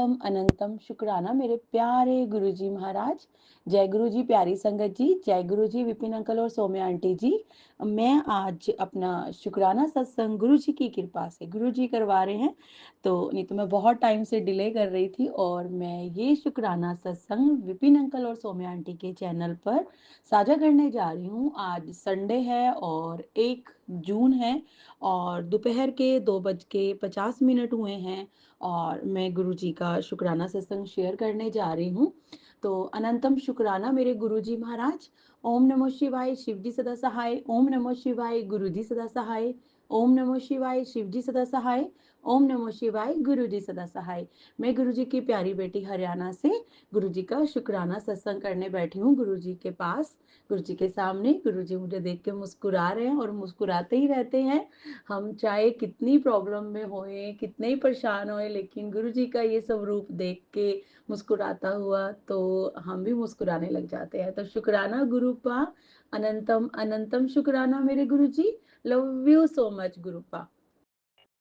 अनंतम अनंतम शुक्राना मेरे प्यारे गुरुजी महाराज। जय गुरु जी, प्यारी संगत जी, जय गुरु जी, विपिन अंकल और सौम्या आंटी जी। मैं आज अपना शुक्राना सत्संग गुरु जी की कृपा से गुरु जी करवा रहे हैं। तो नहीं तो मैं बहुत टाइम से डिले कर रही थी और मैं ये शुक्राना सत्संग विपिन अंकल और सौम्या आंटी के चैनल पर साझा करने जा रही हूँ। आज संडे है और 1 जून है और दोपहर के 2:50 हुए हैं और मैं गुरुजी का शुक्राना सत्संग शेयर करने जा रही हूँ। तो अनंतम शुक्राना मेरे गुरुजी महाराज। ओम नमो शिवाय, शिव जी सदा सहाय। ओम नमो शिवाय, गुरु जी सदा सहाय। ओम नमो शिवाय, शिव जी सदा सहाय। ओम नमो शिवाय, गुरु जी सदा सहाय। मैं गुरु जी की प्यारी बेटी हरियाणा से गुरु जी का शुक्राना सत्संग करने बैठी हूँ गुरु जी के पास, गुरु जी के सामने। गुरु जी मुझे देख के मुस्कुरा रहे हैं और मुस्कुराते ही रहते हैं। हम चाहे कितनी प्रॉब्लम में होए, कितने ही परेशान होए, लेकिन गुरु जी का ये सब रूप देख के मुस्कुराता हुआ तो हम भी मुस्कुराने लग जाते हैं। तो शुक्राना गुरुपा, अनंतम अनंतम शुक्राना मेरे गुरु जी। Love you so much गुरुपा।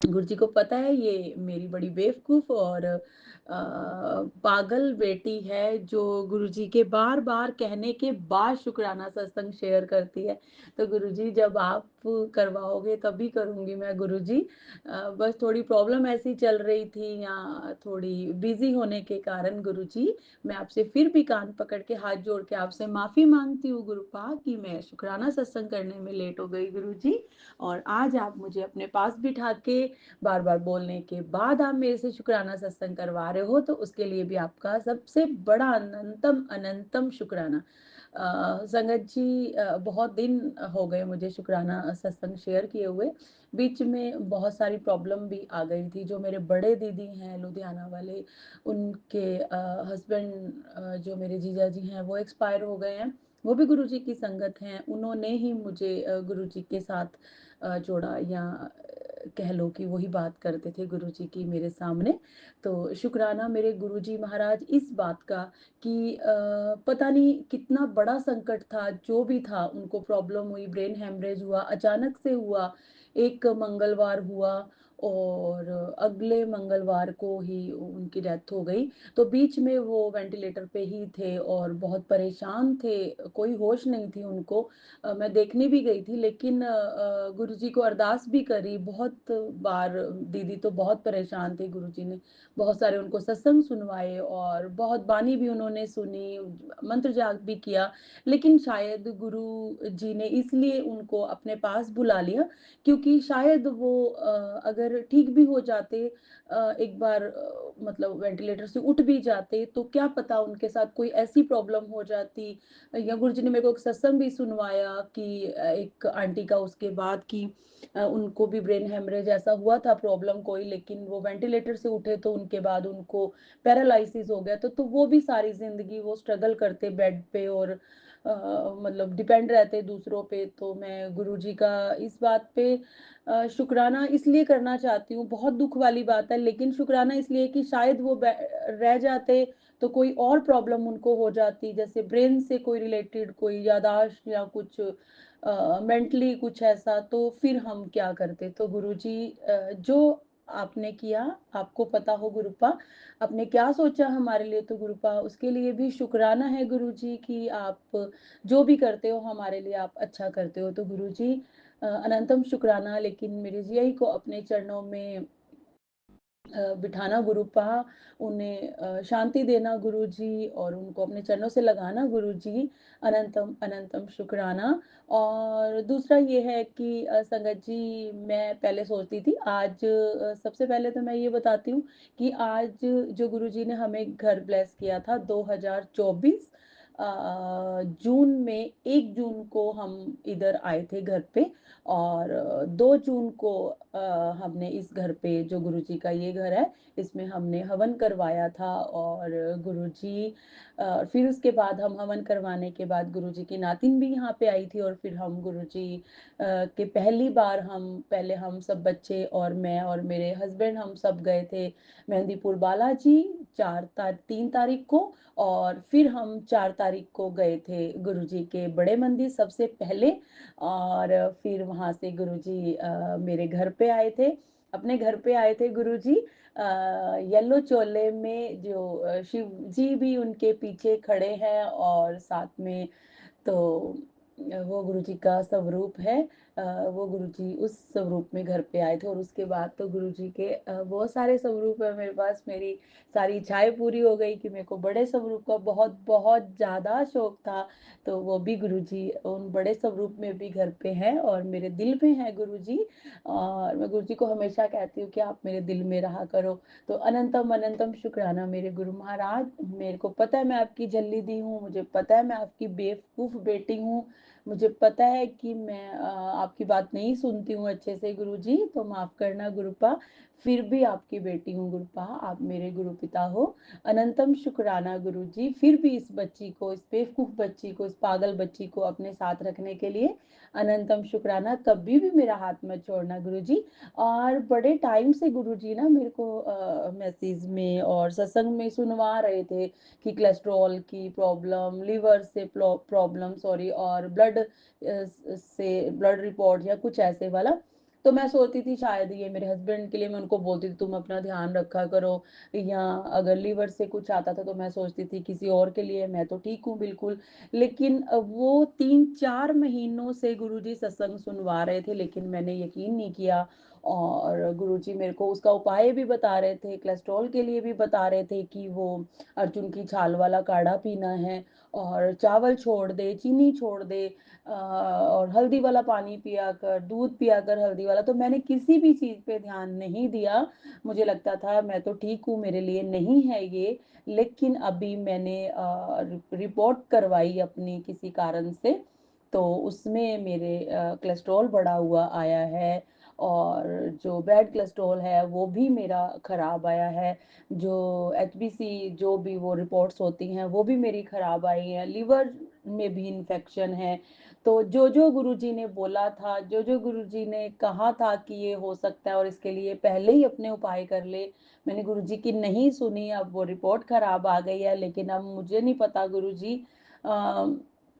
गुरु जी को पता है ये मेरी बड़ी बेवकूफ और पागल बेटी है जो गुरु जी के बार बार कहने के बाद शुक्राना सत्संग शेयर करती है। तो गुरु जी जब आप करवाओगे तभी करूंगी मैं गुरु जी। बस थोड़ी प्रॉब्लम ऐसी चल रही थी या थोड़ी बिजी होने के कारण गुरु जी मैं आपसे फिर भी कान पकड़ के हाथ जोड़ के आपसे माफी मांगती हूँ गुरुपा कि मैं शुक्राना सत्संग करने में लेट हो गई गुरु जी। और आज आप मुझे अपने पास बिठा के बार बार बोलने के बाद आप मेरे से शुक्राना सत्संग करवा रहे हो तो उसके लिए भी आपका सबसे बड़ा अनंतम अनंतम शुक्राना। संगत जी बहुत दिन हो गए मुझे शुक्राना सत्संग शेयर किए हुए। बीच में बहुत सारी प्रॉब्लम भी आ गई थी। जो मेरे बड़े दीदी हैं लुधियाना वाले, उनके हस्बैंड जो मेरे जीजा जी हैं वो एक्सपायर हो गए हैं। वो भी गुरु जी की संगत हैं, उन्होंने ही मुझे गुरु जी के साथ जोड़ा, या कह लो कि वही बात करते थे गुरु जी की मेरे सामने। तो शुक्राना मेरे गुरु जी महाराज इस बात का कि पता नहीं कितना बड़ा संकट था, जो भी था उनको प्रॉब्लम हुई, ब्रेन हेमरेज हुआ, अचानक से हुआ। एक मंगलवार हुआ और अगले मंगलवार को ही उनकी डेथ हो गई। तो बीच में वो वेंटिलेटर पे ही थे और बहुत परेशान थे, कोई होश नहीं थी उनको। मैं देखने भी गई थी, लेकिन गुरुजी को अरदास भी करी बहुत बार। दीदी तो बहुत परेशान थी, गुरुजी ने बहुत सारे उनको सत्संग सुनवाए और बहुत बानी भी उन्होंने सुनी, मंत्र जाप भी किया। लेकिन शायद गुरु जी ने इसलिए उनको अपने पास बुला लिया क्योंकि शायद वो अगर ठीक भी हो जाते, एक बार मतलब वेंटिलेटर से उठ भी जाते, तो क्या पता उनके साथ कोई ऐसी प्रॉब्लम हो जाती। या गुरुजी ने मेरे को एक सत्संग भी सुनवाया कि एक आंटी का उसके बाद कि उनको भी ब्रेन हेमरेज ऐसा हुआ था प्रॉब्लम कोई, लेकिन वो वेंटिलेटर से उठे तो उनके बाद उनको पैरालिसिस हो गया। तो वो भी सारी जिंदगी वो स्ट्रगल करते बेड पे और मतलब डिपेंड रहते दूसरों पे। तो मैं गुरुजी का इस बात पे शुक्राना इसलिए करना चाहती हूँ। बहुत दुख वाली बात है, लेकिन शुक्राना इसलिए कि शायद वो रह जाते तो कोई और प्रॉब्लम उनको हो जाती, जैसे ब्रेन से कोई रिलेटेड, कोई यादाश्त या कुछ मेंटली कुछ ऐसा, तो फिर हम क्या करते। तो गुरुजी जो आपने किया, आपको पता हो गुरुपा आपने क्या सोचा हमारे लिए, तो गुरुपा उसके लिए भी शुक्राना है गुरुजी कि आप जो भी करते हो हमारे लिए आप अच्छा करते हो। तो गुरुजी अनंतम शुक्राना। लेकिन मेरे जिया को अपने चरणों में बिठाना गुरुपा, उन्हें शांति देना गुरुजी और उनको अपने चरणों से लगाना गुरुजी। अनंतम अनंतम शुक्राना। और दूसरा ये है कि संगत जी मैं पहले सोचती थी, आज सबसे पहले तो मैं ये बताती हूँ कि आज जो गुरुजी ने हमें घर ब्लेस किया था 2024 जून में, 1 जून को हम इधर आए थे घर पे और 2 जून को हमने इस घर पे, जो गुरुजी का ये घर है, इसमें हमने हवन करवाया था। और गुरुजी फिर उसके बाद हम हवन करवाने के बाद गुरुजी की नातिन भी यहाँ पे आई थी और फिर हम गुरुजी के पहली बार हम पहले हम सब बच्चे और मैं और मेरे हस्बैंड हम सब गए थे मेहंदीपुर बालाजी 3 तारीख को। और फिर हम 4 तारीख को गए थे गुरुजी के बड़े मंदिर सबसे पहले। और फिर वहाँ से गुरुजी मेरे घर पे आए थे। अपने घर पे आए थे गुरुजी। येलो चोले में जो शिव जी भी उनके पीछे खड़े हैं और साथ में तो वो गुरुजी का स्वरूप है। वो गुरुजी उस स्वरूप में घर पे आए थे और उसके बाद तो गुरुजी के बहुत सारे स्वरूप है मेरे पास। मेरी सारी इच्छाएँ पूरी हो गई कि मेरे को बड़े स्वरूप का बहुत-बहुत ज़्यादा शौक था। तो वो भी गुरुजी उन बड़े स्वरूप में भी घर पे हैं और मेरे दिल में हैं गुरुजी। और मैं गुरुजी को हमेशा कहती हूँ कि आप मेरे दिल में रहा करो। तो अनंतम अनंतम शुक्राना मेरे गुरु महाराज। मेरे को पता है मैं आपकी झल्ली दी हूँ, मुझे पता है मैं आपकी बेवकूफ़ बेटी हूँ, मुझे पता है कि मैं आपकी बात नहीं सुनती हूँ अच्छे से गुरुजी, तो माफ़ करना गुरुपा। फिर भी आपकी बेटी हूँ गुरुपा, आप मेरे गुरुपिता हो। अनंतम शुक्राना गुरुजी, फिर भी इस बच्ची को, इस बेवकूफ़ बच्ची को, इस पागल बच्ची को अपने साथ रखने के लिए अनंतम शुक्राना। कभी भी मेरा हाथ मत छोड़ना गुरुजी। और बड़े टाइम से गुरुजी ना मेरे को मैसेज में और सत्संग में सुनवा रहे थे कि कोलेस्ट्रॉल की प्रॉब्लम, लिवर से प्रॉब्लम सॉरी और से ब्लड रिपोर्ट या कुछ ऐसे वाला। तो मैं सोचती थी शायद ये मेरे हस्बैंड के लिए मैं उनको बोलती थी तुम अपना ध्यान रखा करो, या अगर लिवर से कुछ आता था तो मैं सोचती थी किसी और के लिए, मैं तो ठीक हूँ बिल्कुल। लेकिन वो 3-4 महीनों से गुरुजी सत्संग सुनवा रहे थे लेकिन मैंने यकीन नहीं किया। और गुरुजी मेरे को उसका उपाय भी बता रहे थे, कोलेस्ट्रॉल के लिए भी बता रहे थे कि वो अर्जुन की छाल वाला काढ़ा पीना है और चावल छोड़ दे, चीनी छोड़ दे, और हल्दी वाला पानी पिया कर, दूध पिया कर हल्दी वाला। तो मैंने किसी भी चीज़ पे ध्यान नहीं दिया। मुझे लगता था मैं तो ठीक हूँ, मेरे लिए नहीं है ये। लेकिन अभी मैंने रिपोर्ट करवाई अपनी किसी कारण से, तो उसमें मेरे कोलेस्ट्रॉल बढ़ा हुआ आया है और जो बैड कोलेस्ट्रॉल है वो भी मेरा खराब आया है। जो एचबीसी जो भी वो रिपोर्ट्स होती हैं वो भी मेरी खराब आई हैं। लिवर में भी इन्फेक्शन है। तो जो-जो गुरुजी ने बोला था, जो-जो गुरुजी ने कहा था कि ये हो सकता है और इसके लिए पहले ही अपने उपाय कर ले, मैंने गुरुजी की नहीं सुनी। अब वो रिपोर्ट खराब आ गई है लेकिन अब मुझे नहीं पता गुरुजी। अ,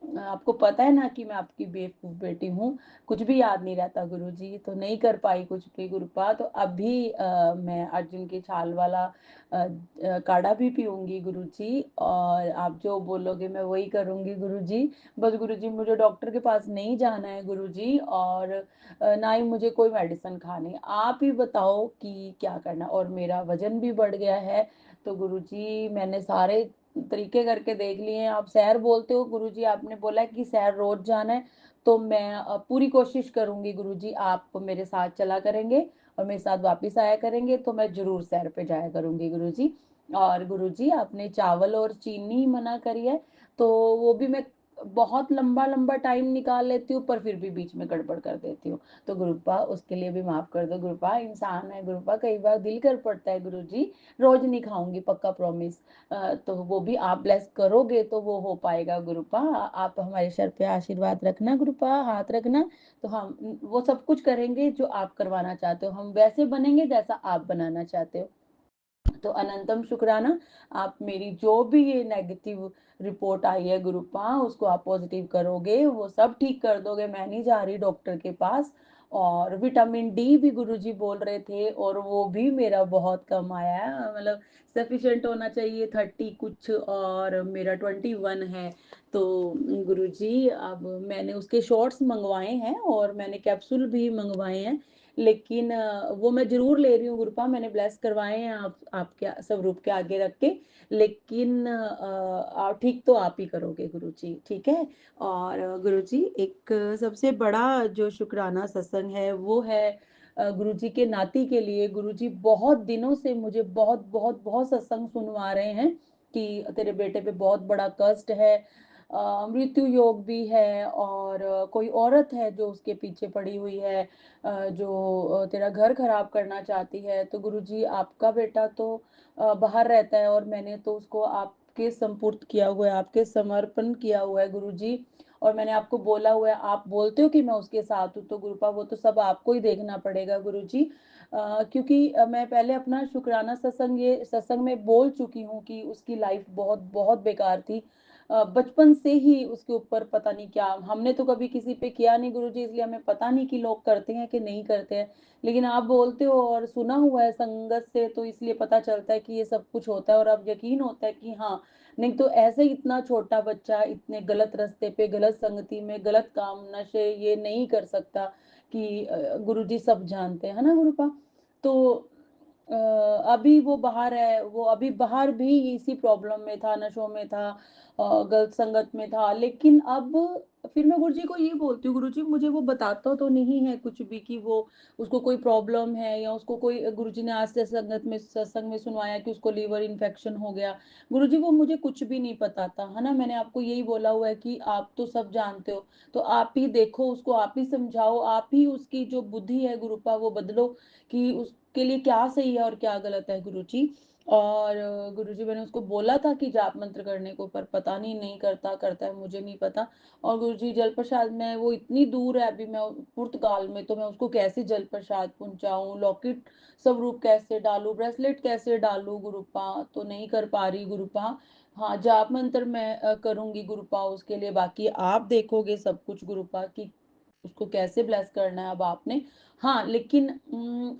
आपको पता है ना कि मैं आपकी बेवकूफ़ बेटी हूँ, कुछ भी याद नहीं रहता गुरुजी, तो नहीं कर पाई कुछ भी गुरुपा। तो अभी मैं अर्जुन की छाल वाला काढ़ा भी पीऊँगी गुरुजी और आप जो बोलोगे मैं वही करूँगी गुरुजी। बस गुरुजी मुझे डॉक्टर के पास नहीं जाना है गुरुजी और ना ही मुझे कोई मेडिसिन खानी है। आप ही बताओ कि क्या करना है? और मेरा वज़न भी बढ़ गया है, तो गुरुजी मैंने सारे तरीके करके देख लिए हैं। आप सैर बोलते हो गुरुजी, आपने बोला है कि सैर रोज़ जाना है, तो मैं पूरी कोशिश करूँगी गुरुजी, आप मेरे साथ चला करेंगे और मेरे साथ वापस आया करेंगे, तो मैं ज़रूर सैर पे जाया करूँगी गुरुजी। और गुरुजी आपने चावल और चीनी मना करी है, तो वो भी मैं बहुत लंबा-लंबा टाइम निकाल लेती हूँ, पर फिर भी बीच में गड़बड़ कर देती हूँ। तो गुरुपा उसके लिए भी माफ़ कर दो गुरुपा, इंसान है गुरुपा, कई बार दिल कर पड़ता है गुरुजी, रोज़ नहीं खाऊँगी पक्का प्रॉमिस। तो वो भी आप ब्लेस करोगे तो वो हो पाएगा गुरुपा। आप हमारे सर पे आशीर्वाद रखना गुरुपा, हाथ रखना, तो हम वो सब कुछ करेंगे जो आप करवाना चाहते हो। हम वैसे बनेंगे जैसा आप बनाना चाहते हो। तो अनंतम शुक्राना, आप मेरी जो भी ये नेगेटिव रिपोर्ट आई है गुरुपा, उसको आप पॉज़िटिव करोगे, वो सब ठीक कर दोगे। मैं नहीं जा रही डॉक्टर के पास। और विटामिन डी भी गुरुजी बोल रहे थे और वो भी मेरा बहुत कम आया है, मतलब सफिशिएंट होना चाहिए 30 कुछ और मेरा 21 है। तो गुरुजी अब मैंने उसके शॉट्स मँगवाए हैं और मैंने कैप्सूल भी मँगवाए हैं। लेकिन वो मैं ज़रूर ले रही हूँ गुरुपा, मैंने ब्लेस करवाए हैं आप आपके स्वरूप के आगे रख के। लेकिन ठीक तो आप ही करोगे गुरुजी, ठीक है? और गुरुजी एक सबसे बड़ा जो शुक्राना सत्संग है वो है गुरुजी के नाती के लिए। गुरुजी बहुत दिनों से मुझे बहुत सत्संग सुनवा रहे हैं कि तेरे बेटे पे बहुत बड़ा कष्ट है, मृत्यु योग भी है और कोई औरत है जो उसके पीछे पड़ी हुई है, जो तेरा घर खराब करना चाहती है। तो गुरुजी आपका बेटा तो बाहर रहता है और मैंने तो उसको आपके संपुर्द किया हुआ है, आपके समर्पण किया हुआ है गुरुजी। और मैंने आपको बोला हुआ है, आप बोलते हो कि मैं उसके साथ हूँ, तो गुरुपा वो तो सब आपको ही देखना पड़ेगा गुरुजी। क्योंकि मैं पहले अपना शुक्राना सत्संग ये सत्संग में बोल चुकी हूँ कि उसकी लाइफ बहुत बेकार थी। बचपन से ही उसके ऊपर पता नहीं क्या हमने तो कभी किसी पे किया नहीं गुरुजी, इसलिए हमें पता नहीं कि लोग करते हैं कि नहीं करते हैं। लेकिन आप बोलते हो और सुना हुआ है संगत से, तो इसलिए पता चलता है कि ये सब कुछ होता है और अब यकीन होता है कि हाँ, नहीं तो ऐसे ही इतना छोटा बच्चा इतने गलत रास्ते पे, गलत संगति में, गलत काम, नशे ये नहीं कर सकता कि गुरुजी सब जानते हैं, है ना गुरुपा? तो अ, अभी वो बाहर है, वो अभी बाहर भी इसी प्रॉब्लम में था, नशों में था, गलत संगत में था। लेकिन अब फिर मैं गुरुजी को ये बोलती हूँ, गुरुजी मुझे वो बताता तो नहीं है कुछ भी कि वो उसको कोई प्रॉब्लम है या उसको कोई गुरुजी ने आज से संगत में सत्संग में सुनवाया कि उसको लीवर इन्फेक्शन हो गया। गुरुजी वो मुझे कुछ भी नहीं बताता, है ना? मैंने आपको यही बोला हुआ है कि आप तो सब जानते हो, तो आप ही देखो उसको, आप ही समझाओ, आप ही उसकी जो बुद्धि है गुरुपा वो बदलो कि उसके लिए क्या सही है और क्या गलत है गुरुजी। और गुरुजी मैंने उसको बोला था कि जाप मंत्र करने को, पर पता नहीं करता, करता है मुझे नहीं पता। और गुरुजी जल प्रसाद में वो इतनी दूर है अभी, मैं पुर्तगाल में, तो मैं उसको कैसे जल प्रसाद पहुँचाऊँ, लॉकेट स्वरूप कैसे डालूँ, ब्रेसलेट कैसे डालूँ गुरुपा, तो नहीं कर पा रही गुरुपा। हाँ, जाप मंत्र मैं करूँगी गुरुपा उसके लिए, बाकी आप देखोगे सब कुछ गुरुपा कि उसको कैसे ब्लेस करना है अब आपने। हाँ, लेकिन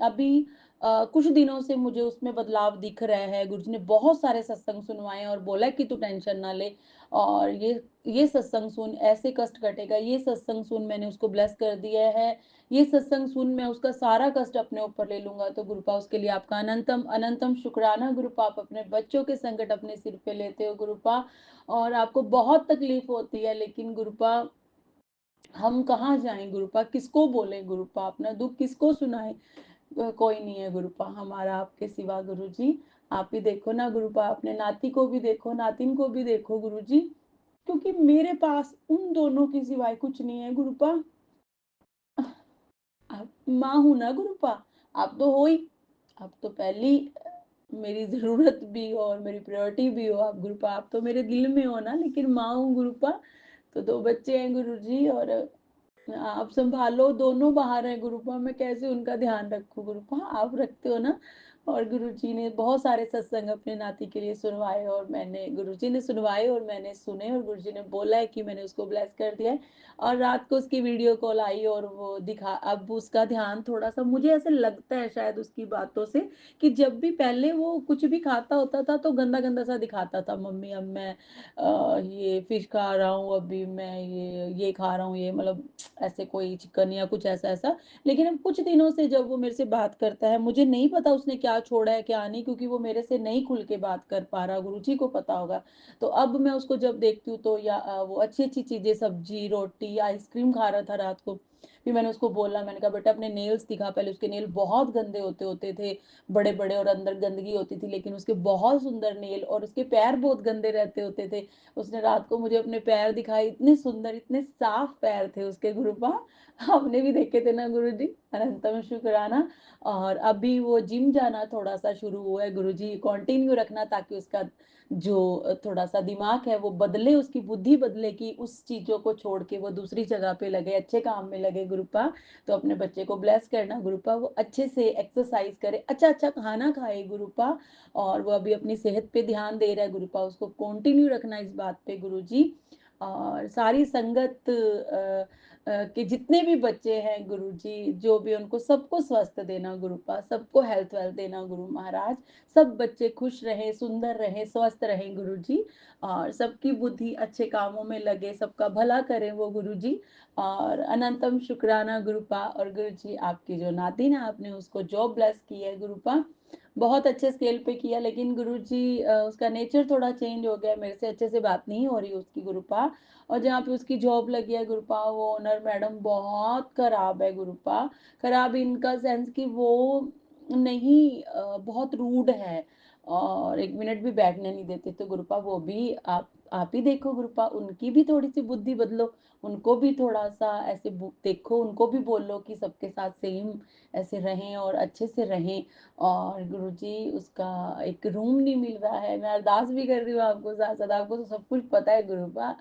अभी कुछ दिनों से मुझे उसमें बदलाव दिख रहा है। गुरुजी ने बहुत सारे सत्संग सुनवाए हैं और बोला है कि तू टेंशन ना ले, और ये सत्संग सुन, ऐसे कष्ट कटेगा, ये सत्संग सुन, मैंने उसको ब्लेस कर दिया है। ये सत्संग सुन, मैं उसका सारा कष्ट अपने ऊपर ले लूँगा। तो गुरुपा उसके लिए आपका अनंतम अनंतम शुक्राना गुरुपा, आप अपने बच्चों के संकट अपने सिर पे लेते हो गुरुपा, और आपको बहुत तकलीफ होती है, लेकिन गुरुपा हम कहाँ जाएँ गुरुपा, किसको बोलें गुरुपा, अपना दुःख किसको सुनाएँ? कोई नहीं है गुरुपा हमारा आपके सिवा गुरुजी। आप ही देखो ना गुरुपा, अपने नाती को भी देखो, नातिन को भी देखो गुरुजी, क्योंकि मेरे पास उन दोनों के सिवाय कुछ नहीं है गुरुपा। आप माँ हूँ ना गुरुपा, आप तो हो ही। आप तो पहली मेरी ज़रूरत भी हो और मेरी प्रायोरिटी भी हो आप गुरुपा, आप तो मेरे दिल में हो ना, लेकिन माँ हूँ गुरुपा। तो 2 बच्चे हैं गुरुजी, और आप सँभालो, दोनों बाहर हैं गुरुपा, मैं कैसे उनका ध्यान रखूँ गुरुपा? आप रखते हो ना। और गुरुजी ने बहुत सारे सत्संग अपने नाती के लिए सुनवाए, और मैंने गुरुजी ने सुनवाए और मैंने सुने, और गुरुजी ने बोला है कि मैंने उसको ब्लेस कर दिया है। और रात को उसकी वीडियो कॉल आई और वो दिखा, अब उसका ध्यान थोड़ा-सा, मुझे ऐसे लगता है शायद उसकी बातों से, कि जब भी पहले वो कुछ भी खाता होता था तो गंदा-गंदा सा दिखाता था, मम्मी अब मैं ये फिश खा रहा हूँ, अभी मैं ये खा रहा हूँ, ये मतलब ऐसे कोई चिकन या कुछ ऐसा-ऐसा। लेकिन अब कुछ दिनों से जब वो मेरे से बात करता है, मुझे नहीं पता उसने क्या छोड़ा है, क्या नहीं, क्योंकि वो मेरे से नहीं खुल के बात कर पा रहा, गुरुजी को पता होगा। तो अब मैं उसको जब देखती हूँ तो या वो अच्छी-अच्छी चीज़ें, सब्ज़ी, रोटी, आइसक्रीम खा रहा था रात को। फिर मैंने उसको बोला, मैंने कहा बेटा अपने नेल्स दिखा, पहले उसके नेल बहुत गंदे होते थे, बड़े-बड़े, और अंदर गंदगी होती थी, लेकिन उसके बहुत सुंदर नेल, और उसके पैर बहुत गंदे रहते होते थे। उसने रात को मुझे अपने पैर दिखाए, इतने सुंदर, इतने साफ पैर थे उसके गुरुपा। आपने भी देखे थे ना गुरुजी, अनंतम शुक्राना। और अभी वो जिम जाना थोड़ा-सा शुरू हुआ है गुरुजी, कंटिन्यू रखना, ताकि उसका जो थोड़ा-सा दिमाग है वो बदले, उसकी बुद्धि बदले, कि उस चीज़ों को छोड़ के वो दूसरी जगह पे लगे, अच्छे काम में लगे गुरुपा। तो अपने बच्चे को ब्लेस करना गुरुपा, वो अच्छे से एक्सरसाइज़ करे, अच्छा-अच्छा खाना खाए गुरुपा, और वो अभी अपनी सेहत पे ध्यान दे रहा है गुरुपा, उसको कंटिन्यू रखना इस बात पे गुरुजी। और सारी संगत के जितने भी बच्चे हैं गुरुजी, जो भी उनको सबको स्वस्थ देना गुरुपा, सबको हेल्थ वेल्थ देना गुरु महाराज। सब बच्चे खुश रहें, सुंदर रहें, स्वस्थ रहें गुरुजी, और सबकी बुद्धि अच्छे कामों में लगे, सबका भला करें वो गुरुजी। और अनंतम शुक्राना गुरुपा। और गुरुजी आपकी जो नातिन है, आपने उसको जो ब्लेस की है गुरुपा, बहुत अच्छे स्केल पे किया, लेकिन गुरुजी उसका नेचर थोड़ा चेंज हो गया, मेरे से अच्छे से बात नहीं हो रही उसकी गुरुपा। और जहाँ पे उसकी जॉब लगी है गुरुपा, वो ओनर मैडम बहुत खराब है गुरुपा। खराब इन का सेंस कि वो नहीं बहुत रूड है, और 1 मिनट भी बैठने नहीं देते। तो गुरुपा वो भी आप ही देखो गुरुपा, उनकी भी थोड़ी-सी बुद्धि बदलो, उनको भी थोड़ा-सा ऐसे देखो, उनको भी बोलो कि सबके साथ सेम ऐसे रहें और अच्छे से रहें। और गुरुजी उसका एक रूम नहीं मिल रहा है, मैं अरदास भी कर रही हूँ आपको साथ-साथ, आपको तो सब कुछ पता है गुरुपा।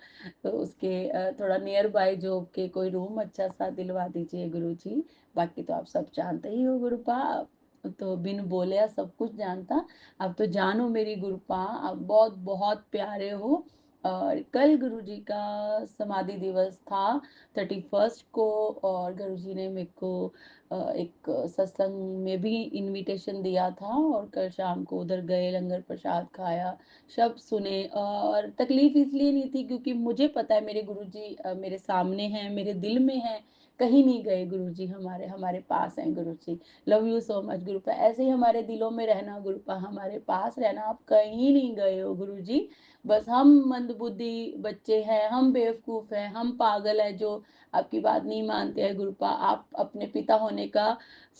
तो उसके थोड़ा नियर बाय जॉब के कोई रूम अच्छा-सा दिलवा दीजिए गुरुजी। बाकी तो आप सब जानते ही हो गुरुपा, तो बिन बोले सब कुछ जानता। आप तो जानो मेरी गुरुपा, आप बहुत-बहुत प्यारे हो। और कल गुरुजी का समाधि दिवस था 31st को, और गुरुजी ने मेरे को एक सत्संग में भी इनविटेशन दिया था, और कल शाम को उधर गए, लंगर प्रसाद खाया, शब्द सुने। और तकलीफ इसलिए नहीं थी क्योंकि मुझे पता है मेरे गुरुजी मेरे सामने हैं, मेरे दिल में हैं, कहीं नहीं गए गुरुजी, हमारे हमारे पास हैं गुरुजी। लव यू सो मच गुरुपा, ऐसे ही हमारे दिलों में रहना गुरुपा, हमारे पास रहना, आप कहीं नहीं गए हो गुरुजी। बस हम मंदबुद्धि बच्चे हैं, हम बेवकूफ हैं, हम पागल हैं जो आपकी बात नहीं मानते हैं गुरुपा। आप अपने पिता होने का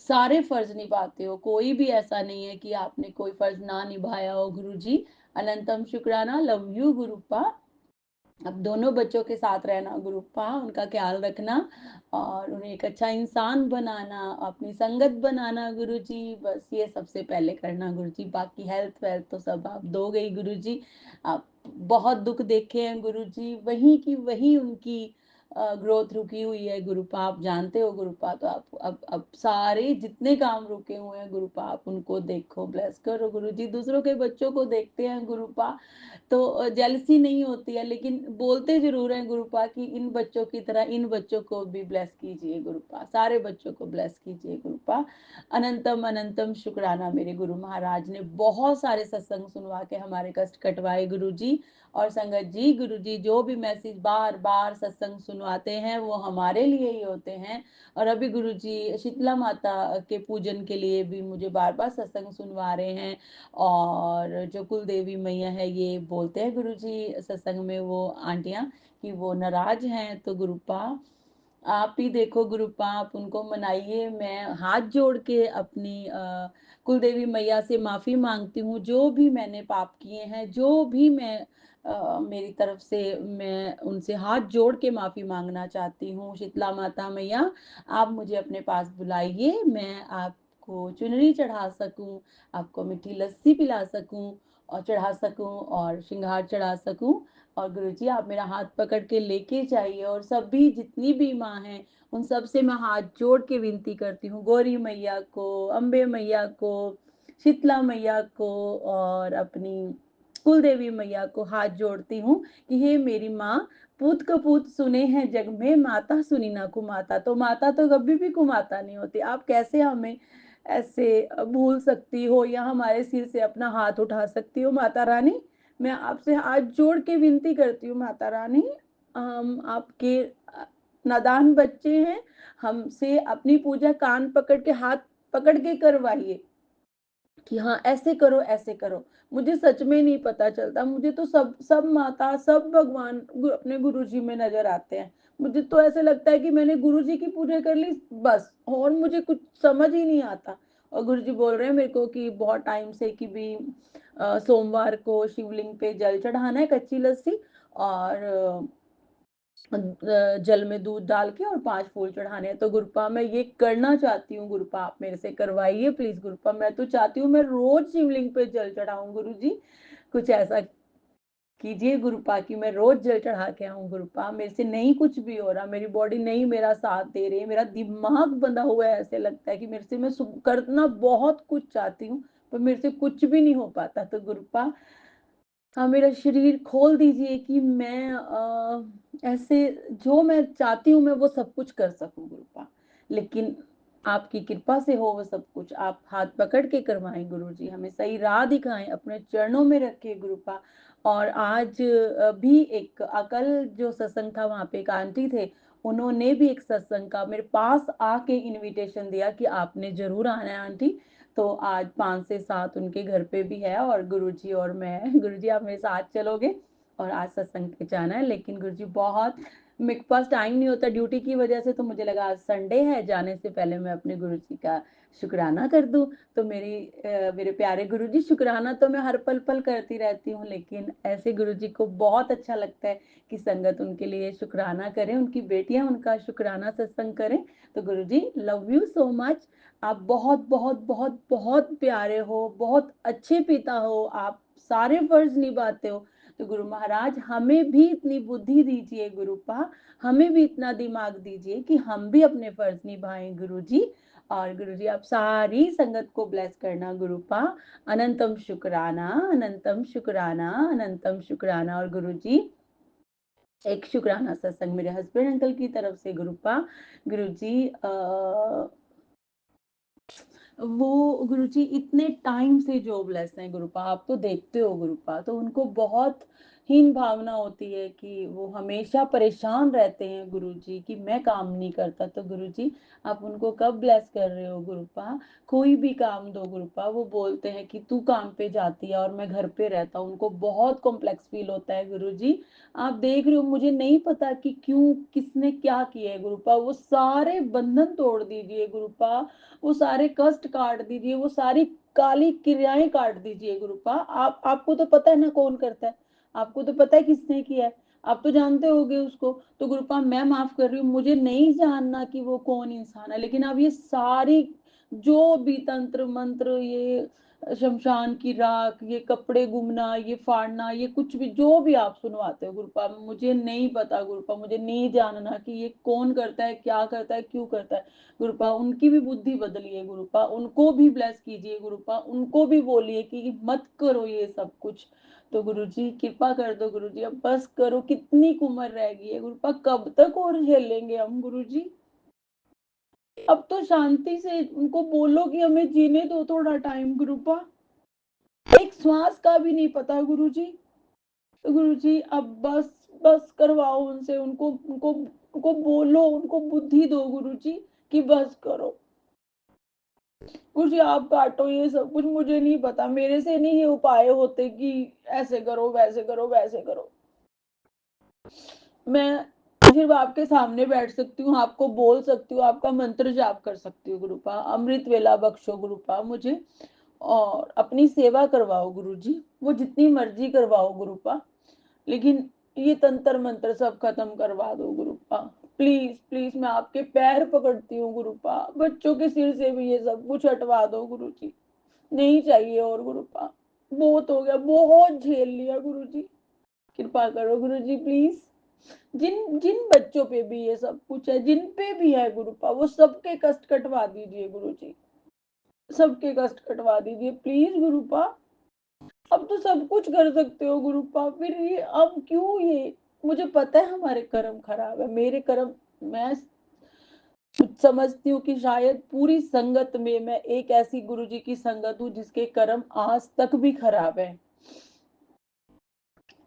सारे फर्ज निभाते हो, कोई भी ऐसा नहीं है कि आपने कोई फर्ज ना निभाया हो गुरुजी। अनंतम शुक्राना, लव यू गुरुपा। अब दोनों बच्चों के साथ रहना गुरुपा, उनका ख्याल रखना और उन्हें एक अच्छा इंसान बनाना, अपनी संगत बनाना गुरुजी, बस ये सबसे पहले करना गुरुजी। बाकी हेल्थ वेल्थ तो सब आप दोगे ही गुरुजी। आप बहुत दुख देखे हैं गुरुजी, वहीं की वहीं उनकी ग्रोथ रुकी हुई है गुरुपा, आप जानते हो गुरुपा। तो आप अब सारे जितने काम रुके हुए हैं गुरुपा, आप उनको देखो, ब्लेस करो गुरुजी। दूसरों के बच्चों को देखते हैं गुरुपा तो जेलसी नहीं होती है, लेकिन बोलते जरूर हैं गुरुपा कि इन बच्चों की तरह इन बच्चों को भी ब्लेस कीजिए गुरुपा, सारे बच्चों को ब्लेस कीजिए गुरुपा। अनंतम अनंतम शुक्राना, मेरे गुरु महाराज ने बहुत सारे सत्संग सुनवा के हमारे कष्ट कटवाए गुरुजी। और संगत जी, गुरुजी जो भी मैसेज बार बार सत्संग सुनवाते हैं वो हमारे लिए ही होते हैं। और अभी गुरुजी शीतला माता के पूजन के लिए भी मुझे बार बार सत्संग सुनवा रहे हैं। और जो कुल देवी मैया है, ये बोलते हैं गुरुजी सत्संग में वो आंटियां कि वो नाराज हैं, तो गुरुपा आप ही देखो गुरुपा, आप उनको मनाइए। मैं हाथ जोड़ के अपनी कुल देवी मैया से माफी मांगती हूँ, जो भी मैंने पाप किए हैं, जो भी मैं मेरी तरफ से मैं उनसे हाथ जोड़ के माफी मांगना चाहती हूँ। शीतला माता मैया, आप मुझे अपने पास बुलाइए, मैं आपको चुनरी चढ़ा सकूं, आपको मीठी लस्सी पिला सकूं और चढ़ा सकूं और श्रृंगार चढ़ा सकूं। और गुरुजी आप मेरा हाथ पकड़ के लेके जाइए, और सभी जितनी भी माँ हैं उन सब से मैं हाथ जोड़ के विनती करती हूँ, गौरी मैया को, अम्बे मैया को, शीतला मैया को और अपनी कुल देवी मैया को हाथ जोड़ती हूँ कि हे मेरी माँ, पूत कपूत सुने हैं जग में, माता सुनी ना कुमाता। तो माता तो कभी भी कुमाता नहीं होती, आप कैसे हमें ऐसे भूल सकती हो या हमारे सिर से अपना हाथ उठा सकती हो माता रानी। मैं आपसे हाथ जोड़ के विनती करती हूँ माता रानी, हम आपके नादान बच्चे हैं, हमसे अपनी पूजा कान पकड़ के हाथ पकड़ के करवाइए कि हाँ ऐसे करो ऐसे करो। मुझे सच में नहीं पता चलता, मुझे तो सब सब माता सब भगवान अपने गुरु जी में नजर आते हैं। मुझे तो ऐसे लगता है कि मैंने गुरु जी की पूजा कर ली बस, और मुझे कुछ समझ ही नहीं आता। और गुरु जी बोल रहे हैं मेरे को कि बहुत टाइम से कि भी सोमवार को शिवलिंग पे जल चढ़ाना है, कच्ची लस्सी और जल में दूध डाल के और 5 फूल चढ़ाने हैं। तो गुरुपा मैं ये करना चाहती हूँ गुरुपा, आप मेरे से करवाइए प्लीज गुरुपा। मैं तो चाहती हूँ मैं रोज शिवलिंग पे जल चढ़ाऊं गुरु जी, कुछ ऐसा कीजिए गुरुपा कि मैं रोज जल चढ़ा के आऊं गुरुपा। मेरे से नहीं कुछ भी हो रहा, मेरी बॉडी नहीं मेरा साथ दे रही, मेरा दिमाग बंधा हुआ है, ऐसे लगता है कि मेरे से मैं करना बहुत कुछ चाहती हूँ पर मेरे से कुछ भी नहीं हो पाता। तो गुरुपा हाँ, मेरा शरीर खोल दीजिए कि मैं ऐसे जो मैं चाहती हूँ मैं वो सब कुछ कर सकूं गुरुपा, लेकिन आपकी कृपा से हो वो सब कुछ। आप हाथ पकड़ के करवाएं गुरु जी, हमें सही राह दिखाएं, अपने चरणों में रखे गुरुपा। और आज भी एक कल जो सत्संग था वहां पे एक आंटी थे, उन्होंने भी एक सत्संग का मेरे पास आके इनविटेशन दिया कि आपने जरूर आना है आंटी। तो आज 5 से 7 उनके घर पे भी है, और गुरुजी और मैं गुरुजी आप मेरे साथ चलोगे और आज सत्संग पे जाना है। लेकिन गुरुजी बहुत मेरे पास टाइम नहीं होता ड्यूटी की वजह से, तो मुझे लगा आज संडे है, जाने से पहले मैं अपने गुरुजी का शुक्राना कर दूं। तो मेरे प्यारे गुरुजी, शुक्राना तो मैं हर पल पल करती रहती हूँ, लेकिन ऐसे गुरुजी को बहुत अच्छा लगता है कि संगत उनके लिए शुक्राना करें, उनकी बेटियां उनका शुक्राना सत्संग करें। तो गुरुजी लव यू सो मच, आप बहुत बहुत बहुत बहुत प्यारे हो, बहुत अच्छे पिता हो, आप सारे फर्ज निभाते हो। तो गुरु महाराज हमें भी इतनी बुद्धि दीजिए गुरुपा, हमें भी इतना दिमाग दीजिए कि हम भी अपने फर्ज निभाएं गुरु जी। और गुरुजी आप सारी संगत को ब्लेस करना गुरुपा। अनंतम शुक्राना, अनंतम शुक्राना, अनंतम शुक्राना। और गुरुजी एक शुक्राना सत्संग मेरे हस्बैंड अंकल की तरफ से गुरुपा। गुरुजी वो गुरुजी इतने टाइम से जॉबलेस हैं गुरुपा, आप तो देखते हो गुरुपा, तो उनको बहुत हीन भावना होती है कि वो हमेशा परेशान रहते हैं गुरुजी कि मैं काम नहीं करता। तो गुरुजी आप उनको कब ब्लेस कर रहे हो गुरुपा? कोई भी काम दो गुरुपा, वो बोलते हैं कि तू काम पे जाती है और मैं घर पे रहता हूँ। उनको बहुत कॉम्प्लेक्स फील होता है गुरुजी। आप देख रहे हो, मुझे नहीं पता कि क्यों, किसने क्या किया है गुरुपा। वो सारे बंधन तोड़ दीजिए गुरुपा, वो सारे कष्ट काट दीजिए, वो सारी काली क्रियाएं काट दीजिए गुरुपा। आपको तो पता है ना कौन करता है, आपको तो पता है किसने किया है, आप तो जानते होगे उसको। तो गुरुपा मैं माफ कर रही हूँ, मुझे नहीं जानना कि वो कौन इंसान है, लेकिन अब ये सारी जो भी तंत्र मंत्र, ये शमशान की राख, ये कपड़े गुमना, ये फाड़ना, ये कुछ भी जो भी आप सुनवाते हो गुरुपा, मुझे नहीं पता गुरुपा, मुझे नहीं जानना कि ये कौन करता है, क्या करता है, क्यों करता है गुरुपा। उनकी भी बुद्धि बदलिए गुरुपा, उनको भी ब्लेस कीजिए गुरुपा, उनको भी बोलिए कि मत करो ये सब कुछ। तो गुरुजी कृपा कर दो गुरुजी, अब बस करो, कितनी उम्र रह गई है गुरुपा, कब तक और झेलेंगे हम गुरुजी? अब तो शांति से उनको बोलो कि हमें जीने दो थोड़ा टाइम गुरुपा, एक श्वास का भी नहीं पता गुरुजी। तो गुरुजी अब बस बस करवाओ उनसे, उनको उनको उनको बोलो, उनको बुद्धि दो गुरुजी कि बस करो। गुरुजी आप काटो ये सब कुछ, मुझे नहीं पता, मेरे से नहीं ये उपाय होते कि ऐसे करो वैसे करो वैसे करो। मैं सिर्फ आपके सामने बैठ सकती हूँ, आपको बोल सकती हूँ, आपका मंत्र जाप कर सकती हूँ गुरुपा। अमृत वेला बख्शो गुरुपा मुझे, और अपनी सेवा करवाओ गुरुजी, वो जितनी मर्जी करवाओ गुरुपा, लेकिन ये तंत्र मंत्र सब खत्म करवा दो गुरुपा। प्लीज प्लीज मैं आपके पैर पकड़ती हूँ गुरुपा, बच्चों के सिर से भी ये सब कुछ हटवा दो गुरुजी, नहीं चाहिए और गुरुपा, बहुत हो गया, बहुत झेल लिया गुरुजी, कृपा करो गुरुजी प्लीज। जिन जिन बच्चों पे भी ये सब कुछ है, जिन पे भी है गुरुपा, वो सबके कष्ट कटवा दीजिए गुरुजी, सबके कष्ट कटवा दीजिए प्लीज गुरुपा। अब तो सब कुछ कर सकते हो गुरुपा, फिर ये अब क्यों ये? मुझे पता है हमारे कर्म खराब है, मेरे कर्म, मैं समझती हूँ कि शायद पूरी संगत में मैं एक ऐसी गुरुजी की संगत हूँ जिसके कर्म आज तक भी खराब है,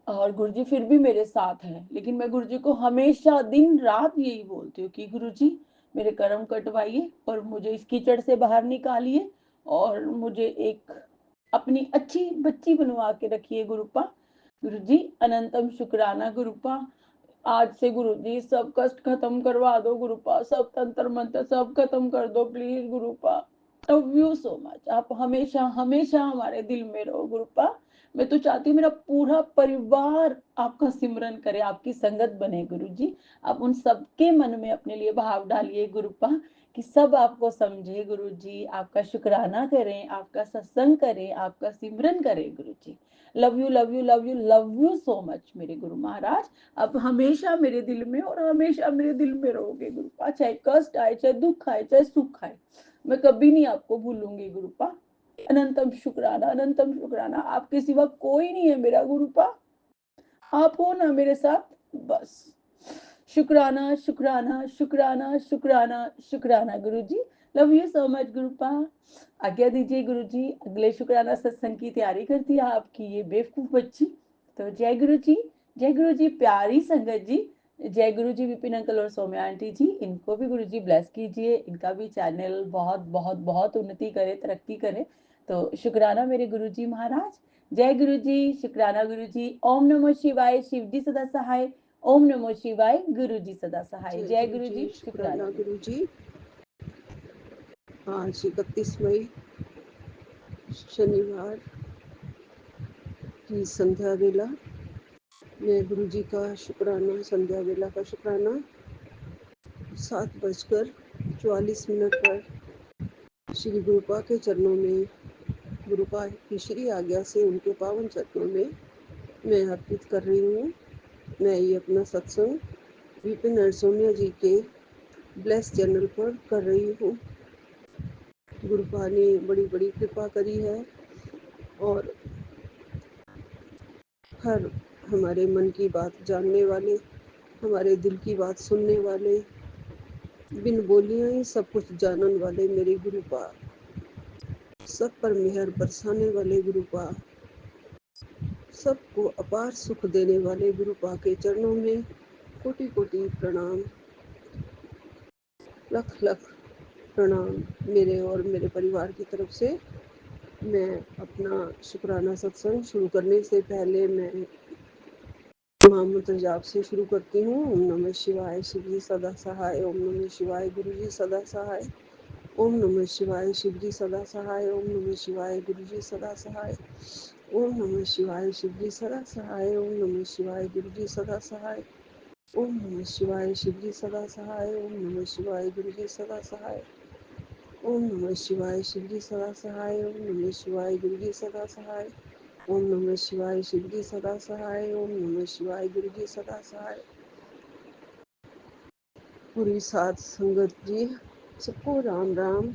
और गुरुजी फिर भी मेरे साथ हैं। लेकिन मैं गुरुजी को हमेशा दिन रात यही बोलती हूँ कि गुरुजी मेरे कर्म कटवाइए और मुझे इस कीचड़ से बाहर निकालिए, और मुझे एक अपनी अच्छी बच्ची बनवा के रखिए गुरुपा। गुरुजी अनंतम शुक्राना गुरुपा, आज से गुरुजी सब कष्ट खत्म करवा दो गुरुपा, सब तंत्र मंत्र सब खत्म कर दो please गुरुपा। Love you so much, आप हमेशा हमेशा हमारे दिल में रहो गुरुपा। मैं तो चाहती हूँ मेरा पूरा परिवार आपका सिमरन करे, आपकी संगत बने गुरुजी। आप उन सबके मन में अपने लिए भाव डालिए गुरुपा, कि सब आपको समझे गुरुजी, आपका शुक्राना करें, आपका सत्संग करें, आपका सिमरन करें गुरुजी। Love you love you love you love you so much मेरे गुरु महाराज। अब हमेशा मेरे दिल में और हमेशा मेरे दिल में रहोगे गुरुपा, चाहे कष्ट आए, चाहे दुख आए, चाहे सुख आए, मैं कभी नहीं आपको भूलूंगी गुरुपा। अनंतम शुक्राना, अनंतम शुक्राना, आपके सिवा कोई नहीं है मेरा गुरुपा, आप हो ना मेरे साथ, बस। शुक्राना शुक्राना शुक्राना शुक्राना शुक्राना गुरुजी। Love you so much गुरुपा। आज्ञा दीजिए गुरुजी, अगले शुक्राना सत्संग की तैयारी करती है आपकी ये बेवकूफ बच्ची। तो जय गुरु जी, जय गुरु जी प्यारी संगत जी, जय गुरु जी विपिन अंकल और सौम्या आंटी जी, इनको भी गुरु जी ब्लेस कीजिए, इनका भी चैनल बहुत बहुत बहुत उन्नति करे, तरक्की करे। तो शुक्राना मेरे गुरु जी महाराज। जय गुरु जी, शुक्राना गुरु जी। ओम नमो शिवाय, शिव जी सदा सहाय। ओम नमो शिवाय, गुरु जी सदा सहाय। जय गुरु जी, शुक्राना गुरु जी। आज 31 मई शनिवार की संध्या वेला, मैं गुरु जी का शुक्राना, संध्या वेला का शुक्राना 7:44 पर श्री गुरुपा के चरणों में, गुरुपा की श्री आज्ञा से उनके पावन चरणों में मैं अर्पित कर रही हूँ। मैं ये अपना सत्संग विपिन और सौम्या जी के ब्लेस चैनल पर कर रही हूँ। गुरुपा ने बड़ी बड़ी कृपा करी है और हर हमारे मन की बात जानने वाले, हमारे दिल की बात सुनने वाले, बिन बोलियां ही सब कुछ जानन वाले मेरे गुरुपा, सब पर मेहर बरसाने वाले गुरुपा, सबको अपार सुख देने वाले गुरुपा के चरणों में कोटि कोटि प्रणाम, लख लख प्रणाम मेरे और मेरे परिवार की तरफ से। मैं अपना शुक्राना सत्संग शुरू करने से पहले मैं महामंत्र जाप से शुरू करती हूँ। ओम नमः शिवाय, शिव जी सदा सहाय। ओम नमः शिवाय, गुरु जी सदा सहाय। ओम नमः शिवाय, शिव जी सदा सहाय। ओम नमः शिवाय, गुरु जी सदा सहाय। ओम नमः शिवाय, शिव जी सदा सहाय। ओम नमः शिवाय, गुरु जी सदा सहाय। ओम नमः शिवाय, शिव जी सदा सहाय। ओम नमः शिवाय, गुरु जी सदा सहाय। ओम नमः शिवाय, शिव जी सदा सहाय। ओम नमः शिवाय, गुरु जी सदा सहाय। ओम नमः शिवाय, शिव जी सदा सहाय। ओम नमः शिवाय, गुरु जी सदा सहाय। पूरी सात संगत जी, सबको राम राम,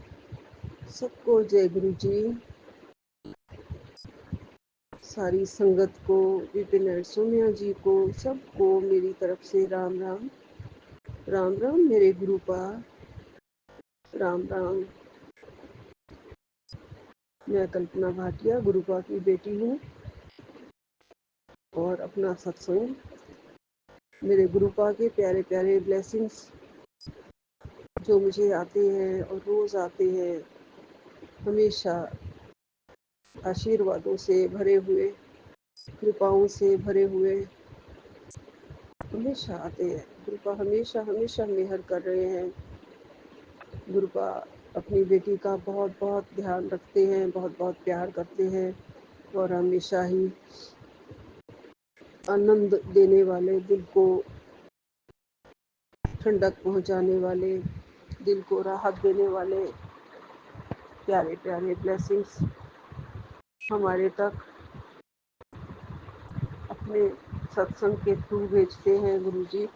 सबको जय गुरु जी। सारी संगत को, विपिन एंड सोनिया जी को, सबको मेरी तरफ से राम राम। राम राम मेरे गुरुपा, राम राम। मैं कल्पना भाटिया गुरुपा की बेटी हूँ और अपना सत्संग मेरे गुरुपा के प्यारे प्यारे ब्लेसिंग्स जो मुझे आते हैं और रोज़ आते हैं, हमेशा आशीर्वादों से भरे हुए, कृपाओं से भरे हुए हमेशा आते हैं। गुरुपा हमेशा हमेशा मेहर कर रहे हैं। गुरुपा अपनी बेटी का बहुत बहुत ध्यान रखते हैं, बहुत बहुत प्यार करते हैं और हमेशा ही आनंद देने वाले, दिल को ठंडक पहुंचाने वाले, दिल को राहत देने वाले प्यारे प्यारे ब्लेसिंग्स हमारे तक अपने सत्संग के थ्रू भेजते हैं। गुरु जी,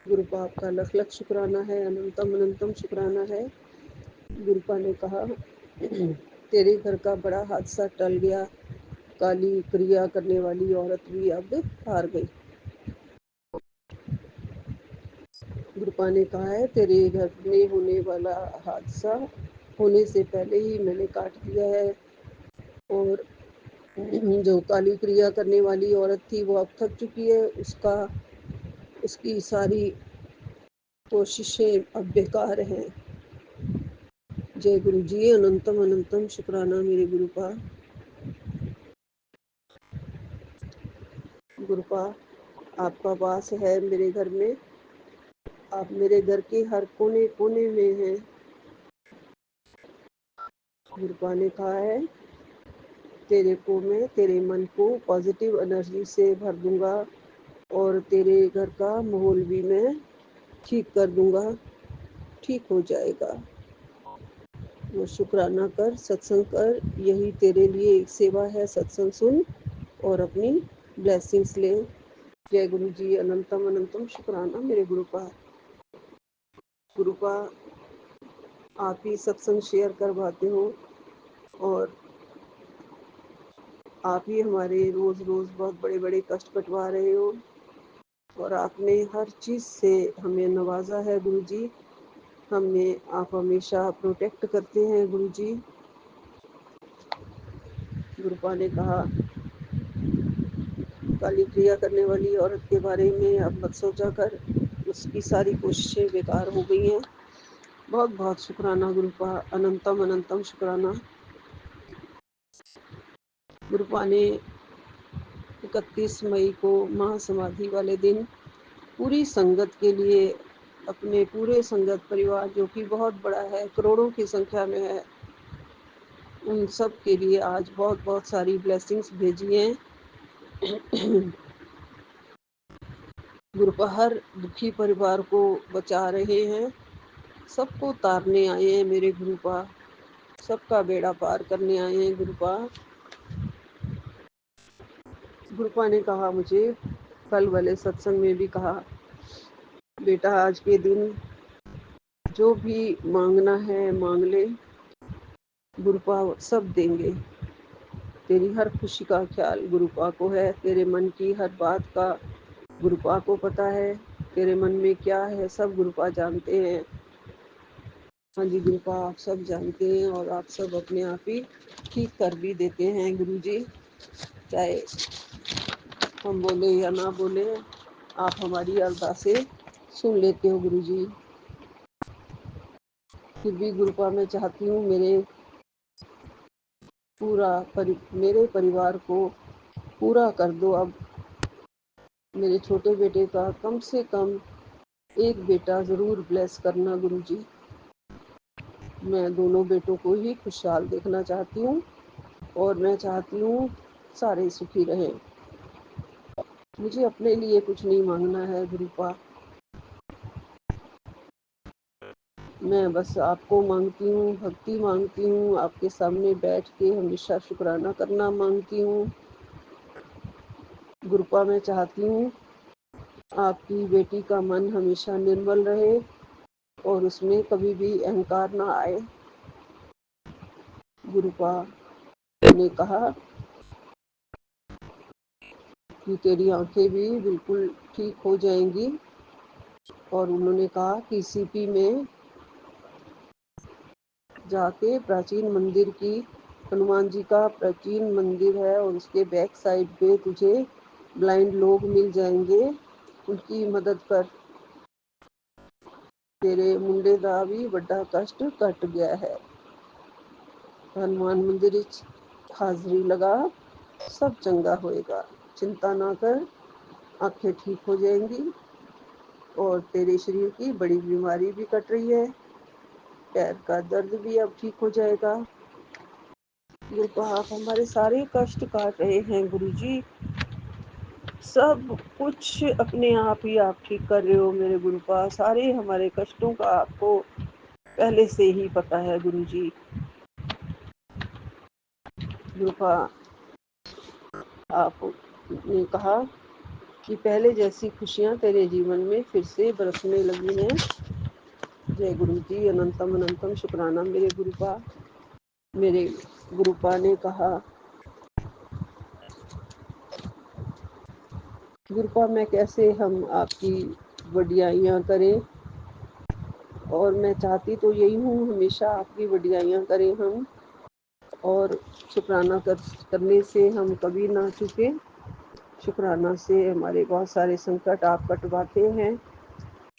गुरुपा आपका लख लख शुक्राना है, अनंतम अनंतम शुक्राना है। गुरुपा ने कहा तेरे घर का बड़ा हादसा टल गया, काली क्रिया करने वाली औरत भी अब हार गई। गुरुपा ने कहा है तेरे घर में होने वाला हादसा होने से पहले ही मैंने काट दिया है और जो काली क्रिया करने वाली औरत थी वो अब थक चुकी है, उसकी सारी कोशिशें अब बेकार हैं। जय गुरु जी, अनंतम अनंतम शुक्राना मेरे गुरुपा। गुरुपा आपका वास है मेरे घर में, आप मेरे घर के हर कोने कोने में हैं। गुरुपा ने कहा है तेरे को मैं, तेरे मन को पॉजिटिव एनर्जी से भर दूंगा और तेरे घर का माहौल भी मैं ठीक कर दूंगा, ठीक हो जाएगा। वो शुक्राना कर, सत्संग कर, यही तेरे लिए एक सेवा है। सत्संग सुन और अपनी ब्लेसिंग्स ले। जय गुरु जी, अनंतम अनंतम शुक्राना मेरे गुरुपा। गुरुपा आप ही सत्संग शेयर करवाते हो और आप ही हमारे रोज़ रोज़ बहुत बड़े बड़े कष्ट कटवा रहे हो और आपने हर चीज़ से हमें नवाजा है गुरु जी। हमें आप हमेशा प्रोटेक्ट करते हैं गुरु जी। गुरुपा ने कहा काली क्रिया करने वाली औरत के बारे में अब मत सोचा कर, उसकी सारी कोशिशें बेकार हो गई हैं। बहुत बहुत शुक्राना गुरुपा, अनंतम अनंतम शुक्राना। गुरुपा ने 31 मई को महासमाधि वाले दिन पूरी संगत के लिए, अपने पूरे संगत परिवार जो कि बहुत बड़ा है, करोड़ों की संख्या में है, उन सब के लिए आज बहुत बहुत सारी ब्लेसिंग्स भेजी हैं। गुरुपा हर दुखी परिवार को बचा रहे हैं, सबको तारने आए हैं मेरे गुरुपा, सबका बेड़ा पार करने आए हैं गुरुपा। गुरुपा ने कहा मुझे कल वाले सत्संग में भी कहा बेटा आज के दिन जो भी मांगना है मांग ले, गुरुपा सब देंगे। तेरी हर खुशी का ख्याल गुरुपा को है, तेरे मन की हर बात का गुरुपा को पता है, तेरे मन में क्या है सब गुरुपा जानते हैं। हाँ जी गुरुपा, आप सब जानते हैं और आप सब अपने आप ही ठीक कर भी देते हैं गुरु जी। चाहे हम बोले या ना बोले, आप हमारी अरदासें सुन लेते हो गुरु जी। फिर भी गुरुपा मैं चाहती हूँ मेरे परिवार को पूरा कर दो। अब मेरे छोटे बेटे का कम से कम एक बेटा ज़रूर ब्लेस करना गुरु जी। मैं दोनों बेटों को ही खुशहाल देखना चाहती हूँ और मैं चाहती हूँ सारे सुखी रहें। मुझे अपने लिए कुछ नहीं मांगना है गुरुपा, मैं बस आपको मांगती हूँ, भक्ति मांगती हूँ, आपके सामने बैठ के हमेशा शुक्राना करना मांगती हूँ। गुरुपा मैं चाहती हूँ आपकी बेटी का मन हमेशा निर्मल रहे और उसमें कभी भी अहंकार ना आए। गुरुपा ने कहा कि तेरी आंखें भी बिल्कुल ठीक हो जाएंगी और उन्होंने कहा कि सीपी में जाके प्राचीन मंदिर की, हनुमान जी का प्राचीन मंदिर है और उसके बैक साइड पे तुझे ब्लाइंड लोग मिल जाएंगे, उनकी मदद कर, तेरे मुंडे का भी बड़ा कष्ट कट गया है। हनुमान मंदिर हाजरी लगा, सब चंगा होएगा, चिंता ना कर, आंखें ठीक हो जाएंगी और तेरे शरीर की बड़ी बीमारी भी कट रही है, पैर का दर्द भी अब ठीक हो जाएगा। गुरुपा आप हमारे सारे कष्ट काट रहे हैं गुरु जी, सब कुछ अपने आप ही आप ठीक कर रहे हो मेरे गुरुपा। सारे हमारे कष्टों का आपको पहले से ही पता है गुरु जी। गुरुपा आपने कहा कि पहले जैसी खुशियाँ तेरे जीवन में फिर से बरसने लगी हैं। जय गुरु जी, अनंतम अनंतम शुक्राना मेरे गुरुपा। मेरे गुरुपा ने कहा, गुरुपा मैं कैसे हम आपकी वडियाइयाँ करें, और मैं चाहती तो यही हूँ हमेशा आपकी वडियाइयाँ करें हम, और शुक्राना करने से हम कभी ना चुके। शुक्राना से हमारे बहुत सारे संकट आप कटवाते हैं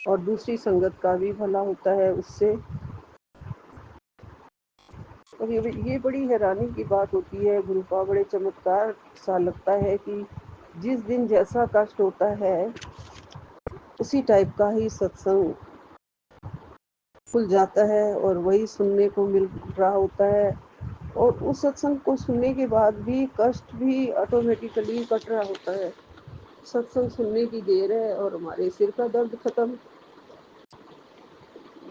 और दूसरी संगत का भी भला होता है उससे। और ये बड़ी हैरानी की बात होती है गुरुपा, बड़े चमत्कार सा लगता है कि जिस दिन जैसा कष्ट होता है उसी टाइप का ही सत्संग खुल जाता है और वही सुनने को मिल रहा होता है, और उस सत्संग को सुनने के बाद भी कष्ट भी ऑटोमेटिकली कट रहा होता है। सत्संग सुनने की देर है और हमारे सिर का दर्द खत्म,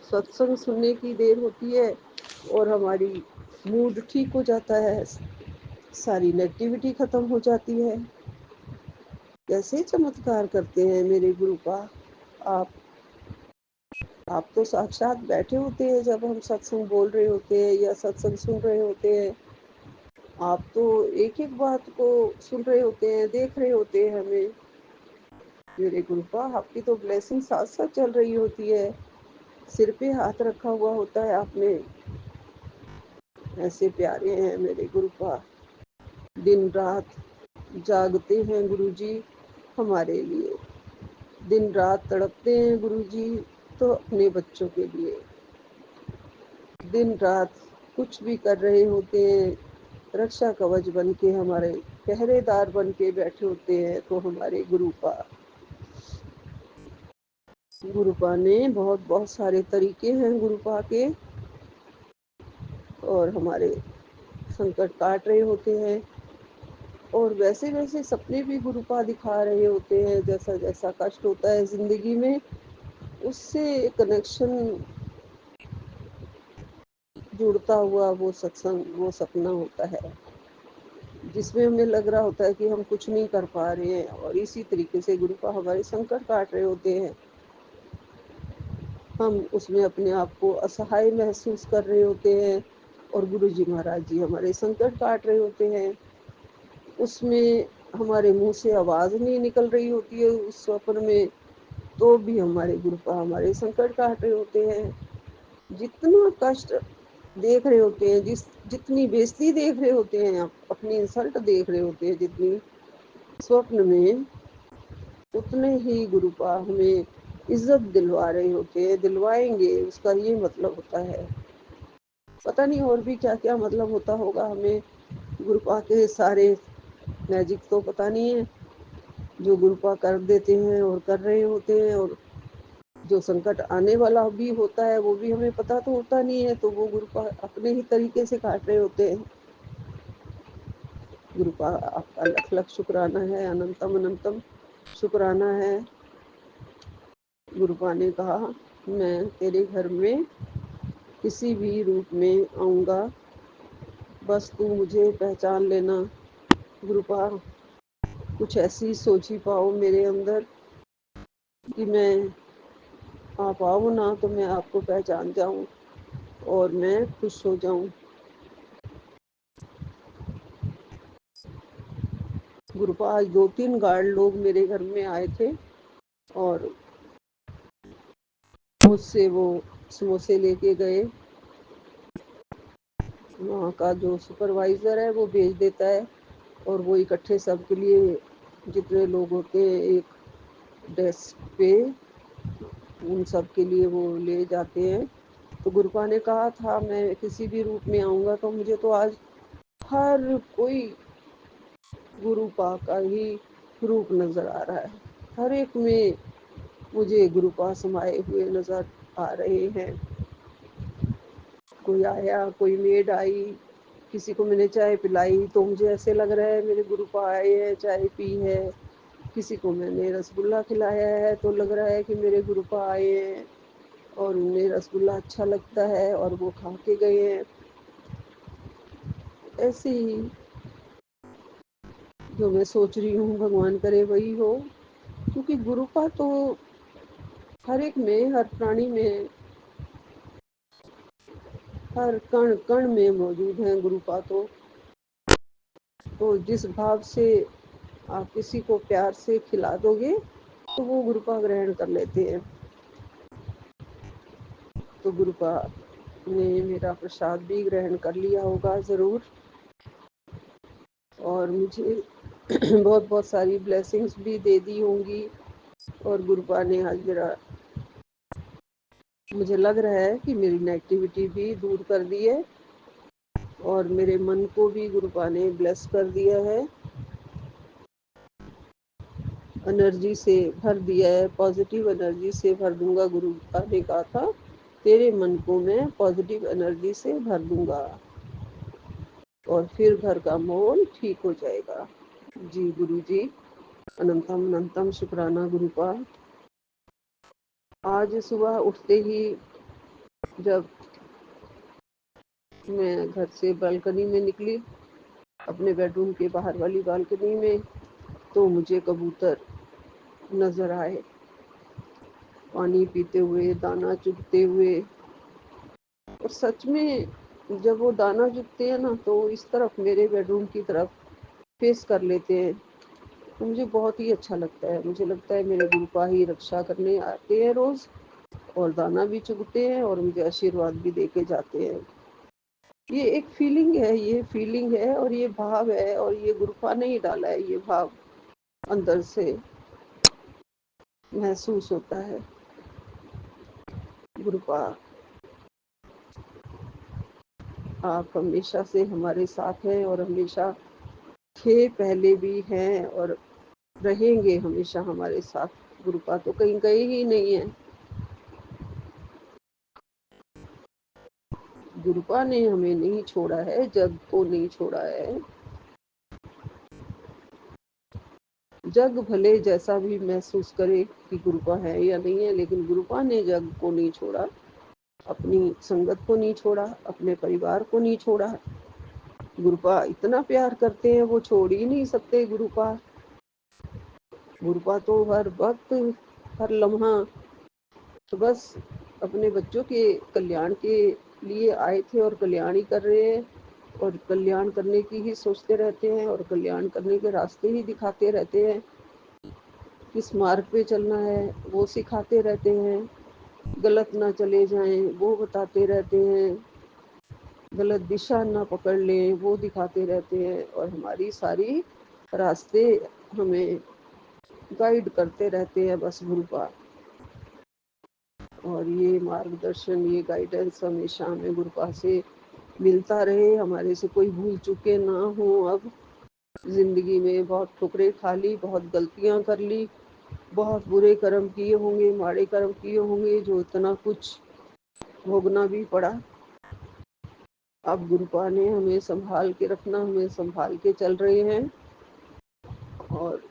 सत्संग सुनने की देर होती है और हमारी मूड ठीक हो जाता है, सारी नेगेटिविटी खत्म हो जाती है। कैसे चमत्कार करते हैं मेरे गुरुपा आप। आप तो साक्षात बैठे होते हैं जब हम सत्संग बोल रहे होते हैं या सत्संग सुन रहे होते हैं, आप तो एक एक बात को सुन रहे होते हैं, देख रहे होते हैं हमें। मेरे गुरुपा आपकी तो ब्लेसिंग साथ साथ चल रही होती है, सिर पे हाथ रखा हुआ होता है आपने। ऐसे प्यारे हैं मेरे गुरुपा, दिन रात जागते हैं गुरु जी हमारे लिए, दिन रात तड़पते हैं गुरु जी तो अपने बच्चों के लिए, दिन रात कुछ भी कर रहे होते हैं, रक्षा कवच बन के हमारे पहरेदार बन के बैठे होते हैं। तो हमारे गुरुपा ने बहुत बहुत सारे तरीके हैं गुरुपा के, और हमारे संकट काट रहे होते हैं, और वैसे वैसे सपने भी गुरुपा दिखा रहे होते हैं। जैसा जैसा कष्ट होता है जिंदगी में उससे कनेक्शन जुड़ता हुआ वो सत्संग, वो सपना होता है जिसमें हमें लग रहा होता है कि हम कुछ नहीं कर पा रहे हैं, और इसी तरीके से गुरुपा हमारे संकट काट रहे होते हैं। हम उसमें अपने आप को असहाय महसूस कर रहे होते हैं और गुरु जी महाराज जी हमारे संकट काट रहे होते हैं। उसमें हमारे मुंह से आवाज़ नहीं निकल रही होती है उस स्वप्न में, तो भी हमारे गुरुपा हमारे संकट काट रहे होते हैं। जितना कष्ट देख रहे होते हैं, जितनी बेइज्जती देख रहे होते हैं, आप अपनी इंसल्ट देख रहे होते हैं जितनी स्वप्न में, उतने ही गुरुपा हमें इज्जत दिलवा रहे होते हैं, दिलवाएंगे। उसका ये मतलब होता है। पता नहीं और भी क्या क्या मतलब होता होगा हमें गुरुपा के सारे मैजिक तो पता नहीं है जो गुरुपा कर देते हैं और कर रहे होते हैं, और जो संकट आने वाला भी होता है वो भी हमें पता तो होता नहीं है, तो वो गुरुपा अपने ही तरीके से काट रहे होते हैं। गुरुपा आपका लख लख शुक्राना है, अनंतम अनंतम शुक्राना है। गुरुपा ने कहा मैं तेरे घर में किसी भी रूप में आऊँगा, बस तू मुझे पहचान लेना। गुरुपा कुछ ऐसी सोच ही पाओ मेरे अंदर कि मैं आप आओ ना तो मैं आपको पहचान जाऊं और मैं खुश हो जाऊं। गुरुपा आज 2-3 गार्ड लोग मेरे घर में आए थे और मुझसे वो समोसे लेके गए। वहाँ का जो सुपरवाइज़र है वो भेज देता है और वो इकट्ठे सबके लिए, जितने लोग होते हैं एक डेस्क पे, उन सब के लिए वो ले जाते हैं। तो गुरुपा ने कहा था मैं किसी भी रूप में आऊँगा, तो मुझे तो आज हर कोई गुरुपा का ही रूप नज़र आ रहा है। हर एक में मुझे गुरुपा समाये हुए नज़र आ रहे हैं। कोई आया, कोई मेड आई, किसी को मैंने चाय पिलाई तो मुझे ऐसे लग रहा है मेरे गुरुपा आए हैं, चाय पी है। किसी को मैंने रसगुल्ला खिलाया है तो लग रहा है कि मेरे गुरुपा आए हैं और उन्हें रसगुल्ला अच्छा लगता है और वो खा के गए हैं। ऐसे ही जो मैं सोच रही हूँ भगवान करे वही हो, क्योंकि गुरुपा तो हर एक में, हर प्राणी में, हर कण कण में मौजूद है गुरुपा। तो जिस भाव से आप किसी को प्यार से खिला दोगे तो वो गुरुपा ग्रहण कर लेते हैं। तो गुरुपा ने मेरा प्रसाद भी ग्रहण कर लिया होगा ज़रूर, और मुझे बहुत बहुत सारी ब्लेसिंग्स भी दे दी होंगी। और गुरुपा ने आज मेरा, मुझे लग रहा है कि मेरी नेगेटिविटी भी दूर कर दी है और मेरे मन को भी गुरुपा ने ब्लेस कर दिया है, एनर्जी से भर दिया है, पॉजिटिव एनर्जी से भर दूंगा। गुरुपा ने कहा था तेरे मन को मैं पॉजिटिव एनर्जी से भर दूंगा और फिर घर का माहौल ठीक हो जाएगा। जी गुरु जी, अनंतम अनंतम शुक्राना गुरुपा। आज सुबह उठते ही जब मैं घर से बालकनी में निकली, अपने बेडरूम के बाहर वाली बालकनी में, तो मुझे कबूतर नजर आए, पानी पीते हुए, दाना चुगते हुए। और सच में जब वो दाना चुगते हैं ना तो इस तरफ, मेरे बेडरूम की तरफ फेस कर लेते हैं, तो मुझे बहुत ही अच्छा लगता है। मुझे लगता है मेरे गुरुपा ही रक्षा करने आते हैं रोज, और दाना भी चुगते हैं और मुझे आशीर्वाद भी दे के जाते हैं। ये एक फीलिंग है, ये फीलिंग है और ये भाव है, और ये गुरुपा ने ही डाला है ये भाव, अंदर से महसूस होता है। गुरुपा आप हमेशा से हमारे साथ हैं और हमेशा थे, पहले भी हैं और रहेंगे हमेशा हमारे साथ। गुरुपा तो कहीं गए ही नहीं है। गुरुपा ने हमें नहीं छोड़ा है, जग को नहीं छोड़ा है। जग भले जैसा भी महसूस करे कि गुरुपा है या नहीं है, लेकिन गुरुपा ने जग को नहीं छोड़ा, अपनी संगत को नहीं छोड़ा, अपने परिवार को नहीं छोड़ा। गुरुपा इतना प्यार करते हैं, वो छोड़ ही नहीं सकते। गुरुपा गुरुपा तो हर वक्त, हर लम्हा, तो बस अपने बच्चों के कल्याण के लिए आए थे और कल्याण ही कर रहे हैं, और कल्याण करने की ही सोचते रहते हैं और कल्याण करने के रास्ते ही दिखाते रहते हैं। किस मार्ग पे चलना है वो सिखाते रहते हैं, गलत ना चले जाएं वो बताते रहते हैं, गलत दिशा ना पकड़ लें वो दिखाते रहते हैं, और हमारी सारी रास्ते हमें गाइड करते रहते हैं बस गुरुपा। और ये मार्गदर्शन, ये गाइडेंस हमेशा हमें गुरुपा से मिलता रहे, हमारे से कोई भूल चुके ना हो। अब जिंदगी में बहुत ठुकरे खा ली, बहुत गलतियां कर ली, बहुत बुरे कर्म किए होंगे, माड़े कर्म किए होंगे, जो इतना कुछ भोगना भी पड़ा। अब गुरुपा ने हमें संभाल के रखना, हमें संभाल के चल रहे हैं, और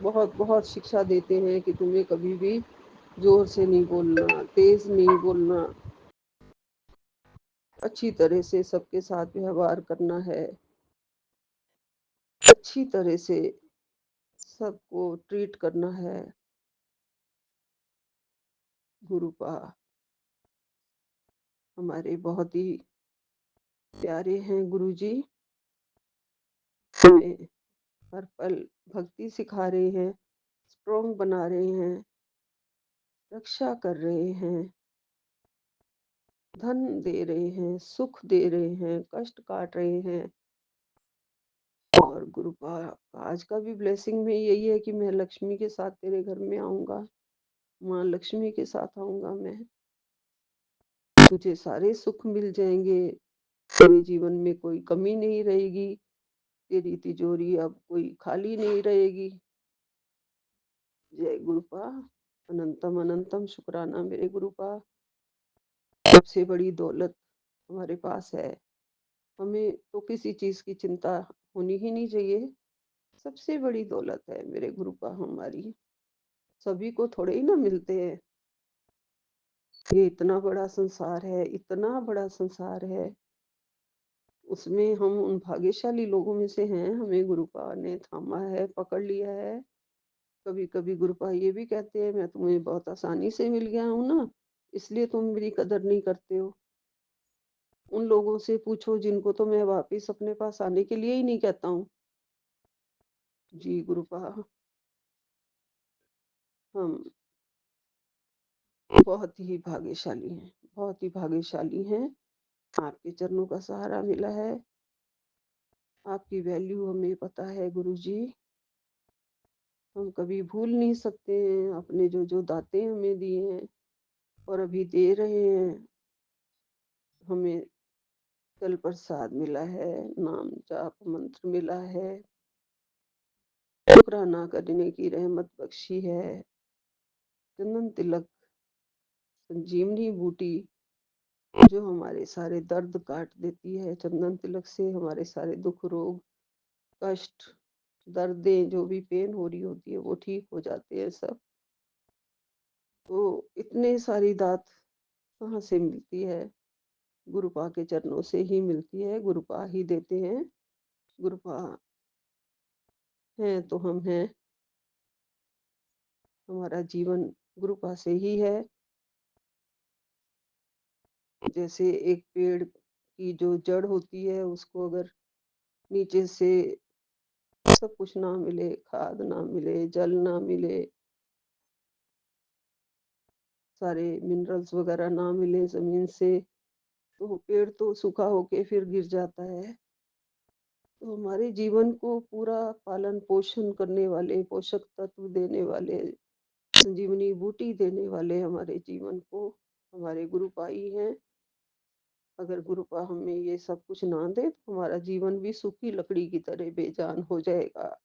बहुत बहुत शिक्षा देते हैं कि तुम्हें कभी भी जोर से नहीं बोलना, तेज नहीं बोलना, अच्छी तरह से सबके साथ व्यवहार करना है, अच्छी तरह से सबको ट्रीट करना है। गुरुपा हमारे बहुत ही प्यारे हैं गुरुजी, हमें हर पल भक्ति सिखा रहे हैं, स्ट्रॉन्ग बना रहे हैं, रक्षा कर रहे हैं, धन दे रहे हैं, सुख दे रहे हैं, कष्ट काट रहे हैं। और गुरुपा आज का भी ब्लेसिंग में यही है कि मैं लक्ष्मी के साथ तेरे घर में आऊंगा, माँ लक्ष्मी के साथ आऊंगा मैं, तुझे सारे सुख मिल जाएंगे, तेरे जीवन में कोई कमी नहीं रहेगी, तेरी तिजोरी अब कोई खाली नहीं रहेगी। जय गुरुपा, अनंतम अनंतम शुक्राना मेरे गुरुपा। सबसे बड़ी दौलत हमारे पास है, हमें तो किसी चीज की चिंता होनी ही नहीं चाहिए। सबसे बड़ी दौलत है मेरे गुरुपा हमारी, सभी को थोड़े ही ना मिलते हैं। ये इतना बड़ा संसार है, इतना बड़ा संसार है, उसमें हम उन भाग्यशाली लोगों में से हैं, हमें गुरुपा ने थामा है, पकड़ लिया है। कभी कभी गुरुपा ये भी कहते हैं मैं तुम्हें बहुत आसानी से मिल गया हूं ना, इसलिए तुम मेरी कदर नहीं करते हो। उन लोगों से पूछो जिनको तो मैं वापिस अपने पास आने के लिए ही नहीं कहता हूँ। जी गुरुपा, हम बहुत ही भाग्यशाली हैं, बहुत ही भाग्यशाली हैं। आपके चरणों का सहारा मिला है, आपकी वैल्यू हमें पता है गुरुजी, हम कभी भूल नहीं सकते हैं अपने जो जो दाते हमें दिए हैं और अभी दे रहे हैं। हमें तल प्रसाद मिला है, नाम जाप मंत्र मिला है, शुक्राना करने की रहमत बख्शी है, चंदन तिलक, संजीवनी बूटी जो हमारे सारे दर्द काट देती है, चंदन तिलक से हमारे सारे दुख रोग कष्ट दर्दें जो भी पेन हो रही होती है वो ठीक हो जाते हैं सब। तो इतने सारी दात कहाँ से मिलती है, गुरुपा के चरणों से ही मिलती है, गुरुपा ही देते हैं। गुरुपा हैं तो हम हैं, हमारा जीवन गुरुपा से ही है। जैसे एक पेड़ की जो जड़ होती है उसको अगर नीचे से सब कुछ ना मिले, खाद ना मिले, जल ना मिले, सारे मिनरल्स वगैरह ना मिले जमीन से, तो पेड़ तो सूखा होके फिर गिर जाता है। तो हमारे जीवन को पूरा पालन पोषण करने वाले, पोषक तत्व देने वाले, संजीवनी बूटी देने वाले हमारे जीवन को हमारे गुरुपा ही हैं। अगर गुरुपा हमें ये सब कुछ ना दे तो हमारा जीवन भी सूखी लकड़ी की तरह बेजान हो जाएगा,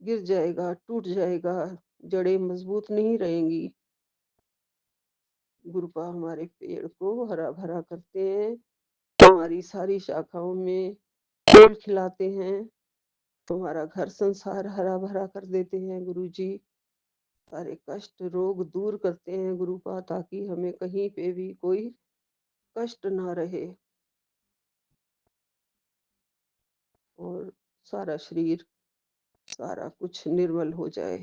गिर जाएगा, टूट जाएगा, जड़ें मजबूत नहीं रहेंगी। गुरुपा हमारे पेड़ को हरा भरा करते हैं, हमारी सारी शाखाओं में फूल खिलाते हैं, हमारा घर संसार हरा भरा कर देते हैं गुरुजी। सारे कष्ट रोग दूर करते हैं गुरुपा, ताकि हमें कहीं पे भी कोई कष्ट ना रहे और सारा शरीर सारा कुछ निर्मल हो जाए।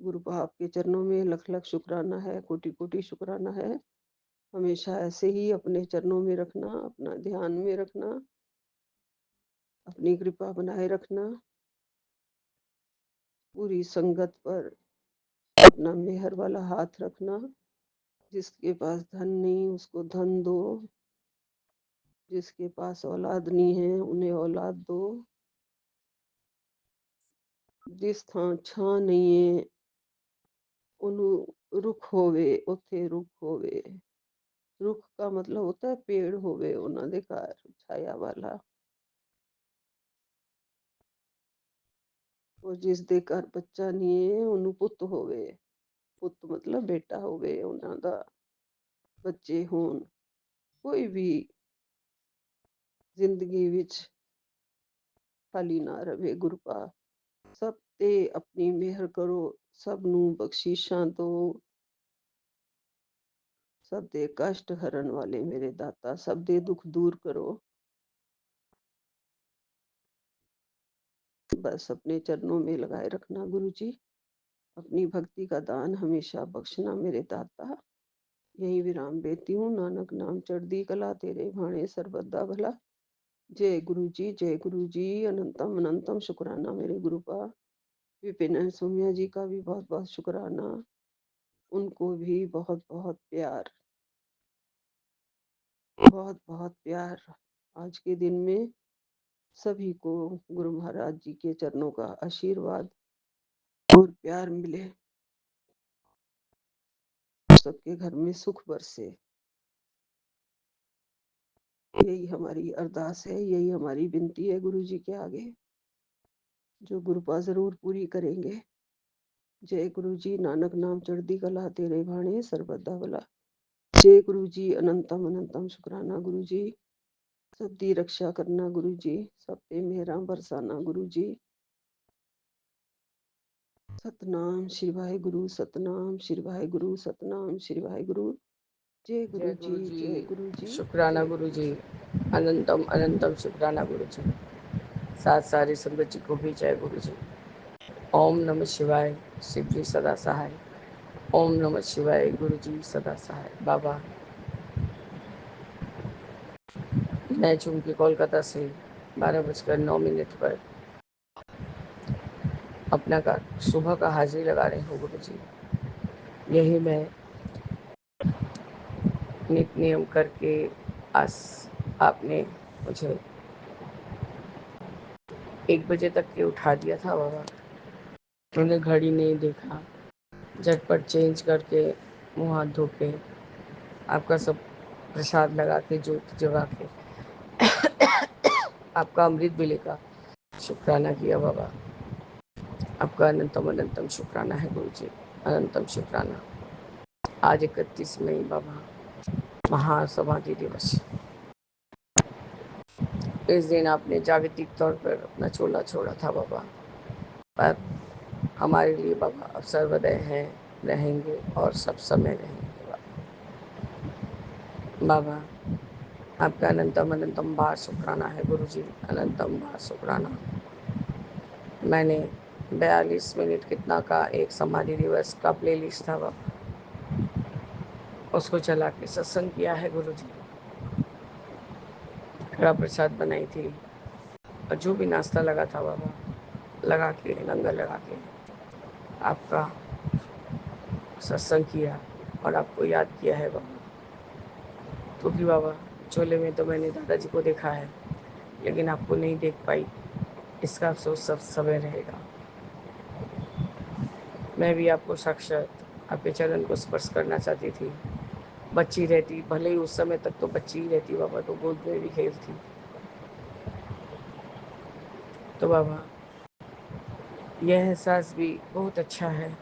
गुरुपा आपके चरणों में लख लख शुक्राना है, कोटि कोटि शुक्राना है। हमेशा ऐसे ही अपने चरणों में रखना, अपना ध्यान में रखना, अपनी कृपा बनाए रखना, पूरी संगत पर अपना मेहर वाला हाथ रखना। जिसके पास धन नहीं उसको धन दो, जिसके पास औलाद नहीं है उन्हें औलाद दो, जिस थां छां नहीं है ਉਹਨੂੰ रुख होवे ਉੱਥੇ रुख होवे। रुख का मतलब होता है पेड़ होवे ਉਹਨਾਂ ਦੇ ਘਰ छाया वाला। और जिस ਦੇ ਘਰ ਬੱਚਾ ਨਹੀਂ ਹੈ ਉਹਨੂੰ ਪੁੱਤ ਹੋਵੇ। ਪੁੱਤ मतलब बेटा होवे ਉਹਨਾਂ ਦਾ, ਬੱਚੇ ਹੋਣ। ਕੋਈ ਵੀ ਜ਼ਿੰਦਗੀ ਵਿੱਚ ਖਾਲੀ ਨਾ ਰਵੇ ਗੁਰਪਾ। ਸਭ ਤੇ ਆਪਣੀ ਮਿਹਰ ਕਰੋ, ਸਭ ਨੂੰ ਬਖਸ਼ਿਸ਼ਾਂ ਦਿਓ। सब दे कष्ट हरण वाले मेरे दाता, सब दे दुख दूर करो। बस अपने चरणों में लगाए रखना गुरु जी। अपनी भक्ति का दान हमेशा बख्शना मेरे दाता। यही विराम देती हूँ। नानक नाम चढ़दी कला, तेरे भाणे सर्वदा भला। जय गुरु जी, जय गुरु जी। अनंतम अनंतम शुक्राना मेरे गुरुपा। विपिन सोमिया जी का भी बहुत बहुत शुक्राना। उनको भी बहुत बहुत प्यार, बहुत बहुत प्यार। आज के दिन में सभी को गुरु महाराज जी के चरणों का आशीर्वाद और प्यार मिले, सबके घर में सुख बरसे। यही हमारी अरदास है, यही हमारी विनती है गुरु जी के आगे, जो गुरुपा जरूर पूरी करेंगे। जय गुरु जी। नानक नाम चढ़दी कला, तेरे भाणे सर्वदा भला। जय गुरु जी। अनंतम अनंतम शुक्राना गुरु जी। सब दी रक्षा करना गुरु जी, सब पे मेहरा बरसाना गुरु जी। सतनाम श्री वाहिगुरु, सतनाम श्री वाहिगुरु, सतनाम श्री वाहिगुरु। जय गुरु जय जी, गुरु जी। जय गुरु जी, शुक्राना जय गुरु गुरु जी। जी। अनंतम अनंतम शुक्राना गुरु जी। साथ सारी संगत जी को भी जय गुरु जी। ओम नमः शिवाय। शिव जी सदा सहाय। ओम नमः शिवाय। गुरु जी सदा सहाय। बाबा, मैं चूंकि कोलकाता से 12:09 पर अपना का सुबह का हाजिरी लगा रही हूँ गुरु जी। यही मैं नित नियम करके आज आपने मुझे 1 बजे तक के उठा दिया था बाबा। मैंने घड़ी नहीं देखा, झटपट चेंज करके मुँह हाथ धो के आपका सब प्रसाद लगा के जोत जगा के आपका अमृत भी लेकर शुक्राना किया बाबा। आपका अनंतम अनंतम शुक्राना है गुरु जी, अनंतम शुक्राना। आज 31 मई बाबा, महासमाधि दिवस। इस दिन आपने जागतिक तौर पर अपना चोला छोड़ा था बाबा, पर हमारे लिए बाबा अब सर्वोदय हैं, रहेंगे और सब समय रहेंगे बाबा। आपका अनंतम अनंतम बार शुक्राना है गुरु जी, अनंतम बार शुक्राना। मैंने 42 मिनट कितना का एक समाधि दिवस का प्ले लिस्ट था बाबा, उसको चला के सत्संग किया है गुरु जी। कड़ा प्रसाद बनाई थी और जो भी नाश्ता लगा था बाबा, लगा के लंगर लगा के आपका सत्संग किया और आपको याद किया है बाबा। क्योंकि बाबा चोले में तो मैंने दादाजी को देखा है, लेकिन आपको नहीं देख पाई, इसका अफसोस सब समय रहेगा। मैं भी आपको साक्षात आपके चरण को स्पर्श करना चाहती थी। बच्ची रहती, भले ही उस समय तक तो बच्ची ही रहती बाबा, तो गोद में भी खेलती। तो बाबा यह एहसास भी बहुत अच्छा है।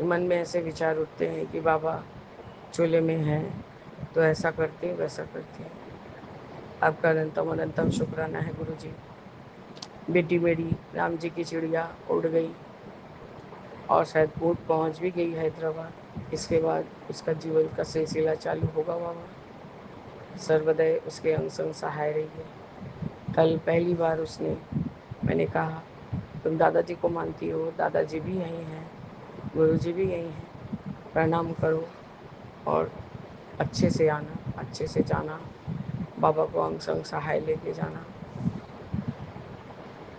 मन में ऐसे विचार उठते हैं कि बाबा चूल्हे में हैं तो ऐसा करते वैसा करते। आपका अनंतम अनंतम शुक्राना है गुरु जी। बेटी मेरी राम जी की चिड़िया उड़ गई और शायद ऊँट पहुँच भी गई हैदराबाद। इसके बाद उसका जीवन का सिलसिला चालू होगा बाबा। सर्वदय उसके अंग संग सहाय रही है। कल पहली बार उसने, मैंने कहा तुम दादाजी को मानती हो, दादाजी भी यहीं हैं। गुरु जी भी यही हैं, प्रणाम करो और अच्छे से आना, अच्छे से जाना, बाबा को अंग संग सहाय लेके जाना।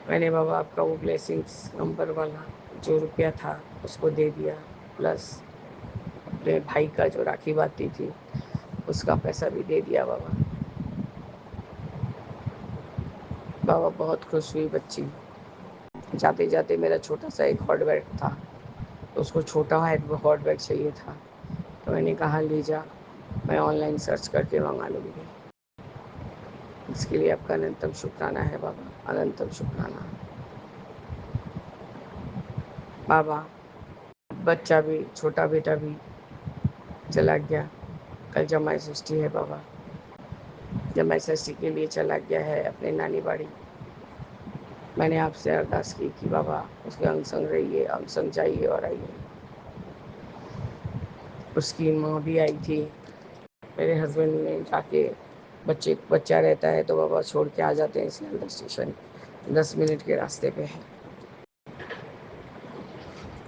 मैंने बाबा आपका वो ब्लेसिंग्स नंबर वाला जो रुपया था उसको दे दिया, प्लस अपने भाई का जो राखी बाती थी उसका पैसा भी दे दिया बाबा। बाबा बहुत खुश हुई बच्ची। जाते जाते मेरा छोटा सा एक हॉट बैग था, तो उसको छोटा हॉट बैग चाहिए था, तो मैंने कहा ले जा, मैं ऑनलाइन सर्च करके मंगा लूँगी। इसके लिए आपका अनंतम शुक्राना है बाबा, अनंतम शुक्राना। बाबा बच्चा भी, छोटा बेटा भी चला गया। कल जमाई षष्ठी है बाबा, जमाई षष्ठी के लिए चला गया है अपने नानी बाड़ी। मैंने आपसे अरदास की कि बाबा उसके अंग संग रहिए, अंग संग जाइए और आइए। उसकी माँ भी आई थी, मेरे हस्बैंड ने जाके, बच्चा रहता है तो बाबा छोड़ के आ जाते हैं सियालदह स्टेशन, 10 मिनट के रास्ते पे है।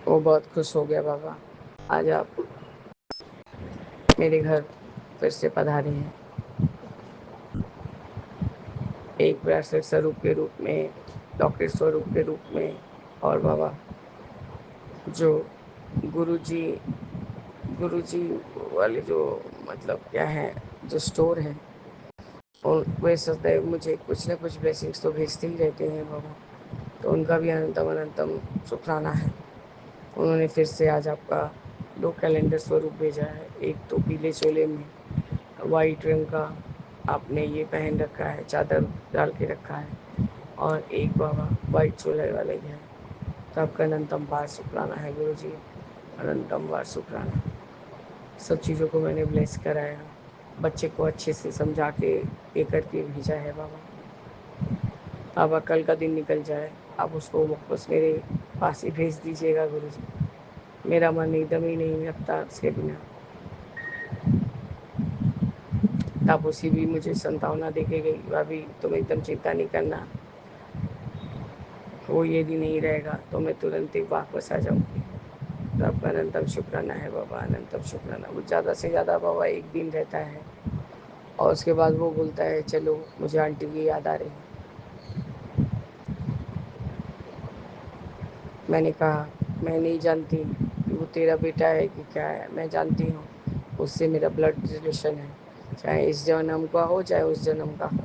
वो बहुत खुश हो गया बाबा, आज आप मेरे घर फिर से पधारे हैं, एक बार से स्वरूप के रूप में, लौकिक स्वरूप के रूप में। और बाबा जो गुरुजी गुरुजी वाले जो मतलब क्या है, जो स्टोर है, और वे सदैव मुझे कुछ ना कुछ ब्लेसिंग्स तो भेजते ही रहते हैं बाबा, तो उनका भी अनंतम अनंतम शुक्राना है। उन्होंने फिर से आज आपका 2 कैलेंडर स्वरूप भेजा है, एक तो पीले चोले में वाइट रंग का आपने ये पहन रखा है, चादर डाल के रखा है, और एक बाबा वाइट चोले वाले है। तो आपका अनंतम बार शुक्राना है गुरु जी, अनंतम बार शुक्राना। सब चीज़ों को मैंने ब्लेस कराया, बच्चे को अच्छे से समझा के ये करके भेजा है बाबा। बाबा कल का दिन निकल जाए, आप उसको वापस मेरे पास ही भेज दीजिएगा गुरु जी, मेरा मन एकदम ही नहीं लगता उसके बिना। आप उसी भी मुझे संतावना दे के गई, भाभी तुम एकदम चिंता नहीं करना, वो यदि नहीं रहेगा तो मैं तुरंत ही वापस आ जाऊँगी। तो आपका अनंतम शुक्राना है बाबा, अनंतम शुक्राना। वो ज़्यादा से ज़्यादा बाबा एक दिन रहता है और उसके बाद वो बोलता है चलो मुझे आंटी की याद आ रही है। मैंने कहा मैं नहीं जानती कि वो तेरा बेटा है कि क्या है, मैं जानती हूँ उससे मेरा ब्लड रिलेशन है, चाहे इस जन्म का हो चाहे उस जन्म का हो,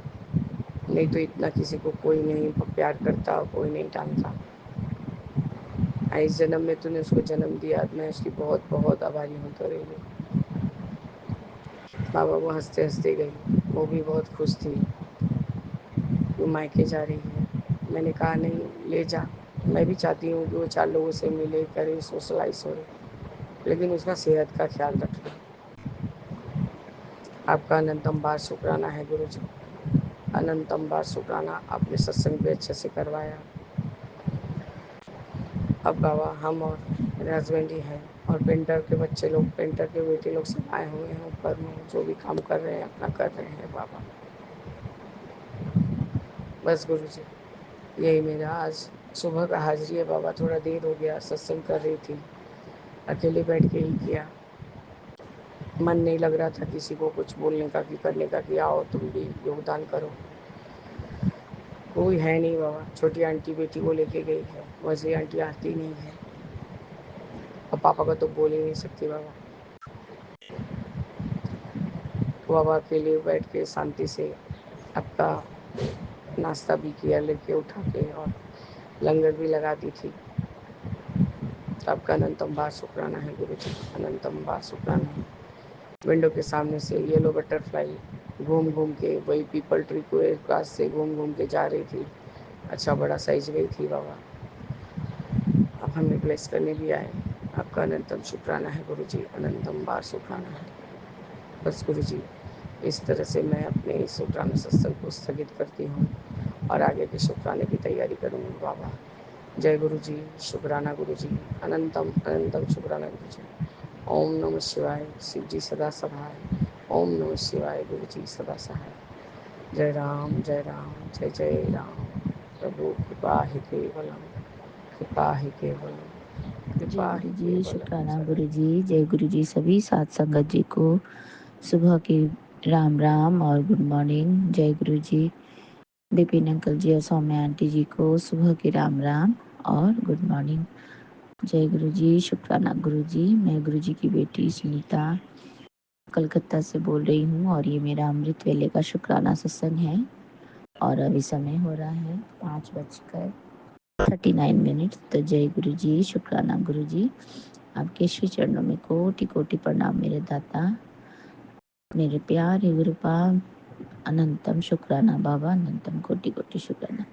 नहीं तो इतना किसी को कोई नहीं प्यार करता, कोई नहीं जानता। इस जन्म में तूने उसको जन्म दिया, मैं उसकी बहुत बहुत आभारी हूँ तेरे लिए। बाबा वो हंसते हंसते गई, वो भी बहुत खुश थी, वो मायके जा रही है। मैंने कहा नहीं ले जा, मैं भी चाहती हूँ कि वो 4 लोगों से मिले, करे, सोशलाइज हो, लेकिन उसका सेहत का ख्याल रखना। आपका अनंतम बार शुक्राना है गुरु जी, अनंतम बार शुक्राना, आपने सत्संग भी अच्छे से करवाया। अब बाबा हम और मेरे हस्बैंड ही हैं, और पेंटर के बच्चे लोग, पेंटर के बेटे लोग सब आए हुए हैं ऊपर में, जो भी काम कर रहे हैं अपना कर रहे हैं बाबा। बस गुरु जी यही मेरा आज सुबह का हाजिरी है बाबा, थोड़ा देर हो गया, सत्संग कर रही थी, अकेले बैठ के ही किया, मन नहीं लग रहा था किसी को कुछ बोलने का कि करने का कि आओ तुम भी योगदान करो। कोई है नहीं बाबा, छोटी आंटी बेटी को लेके गई है, मझली आंटी आती नहीं है, और पापा का तो बोल ही नहीं सकती बाबा। तो बाबा अकेले बैठ के शांति से आपका नाश्ता भी किया लेके उठा के, और लंगर भी लगा दी थी। तो आपका अनंतम बार शुक्राना है गुरु जी, अनंतम बार शुक्राना है। विंडो के सामने से येलो बटरफ्लाई घूम घूम के वही पीपल ट्री को एक पास से घूम घूम के जा रही थी, अच्छा बड़ा साइज गई थी बाबा। अब हमें ब्लेस करने भी आए, आपका अनंतम शुक्राना है गुरु जी, अनंतम बार शुक्राना है। बस गुरु जी इस तरह से मैं अपने इस शुक्राना सत्संग को स्थगित करती हूँ और आगे के शुक्राने की तैयारी करूँगी बाबा। जय गुरु जी, शुक्राना गुरु जी, अनंतम अनंतम शुक्राना गुरु जी। ओम नमः शिवाय, शिव जी सदा सहाय, ओम नमः शिवाय, गुरु जी सदा सहाय। जय राम जय राम जय जय राम, प्रभु कृपा ही केवलम, कृपा ही केवलम। कृपा गुरु है जी, केवल। शुक्राना गुरु जी। जय गुरु जी। सभी सात संगत जी को सुबह की राम राम और गुड मॉर्निंग। जय गुरु जी। बिपिन अंकल जी और सौम्या आंटी जी को सुबह की राम राम और गुड मॉर्निंग। जय गुरु जी, शुक्राना गुरु जी। मैं गुरु जी की बेटी सुनीता कलकत्ता से बोल रही हूँ और ये मेरा अमृत वेले का शुक्राना सत्संग है। और अभी समय हो रहा है 5:39। तो जय गुरु जी, शुक्राना गुरु जी। आपके श्री चरणों में कोटि कोटि प्रणाम मेरे दाता, मेरे प्यारे गुरुपा। अनंतम शुक्राना बाबा, अनंतम कोटि कोटि शुक्राना।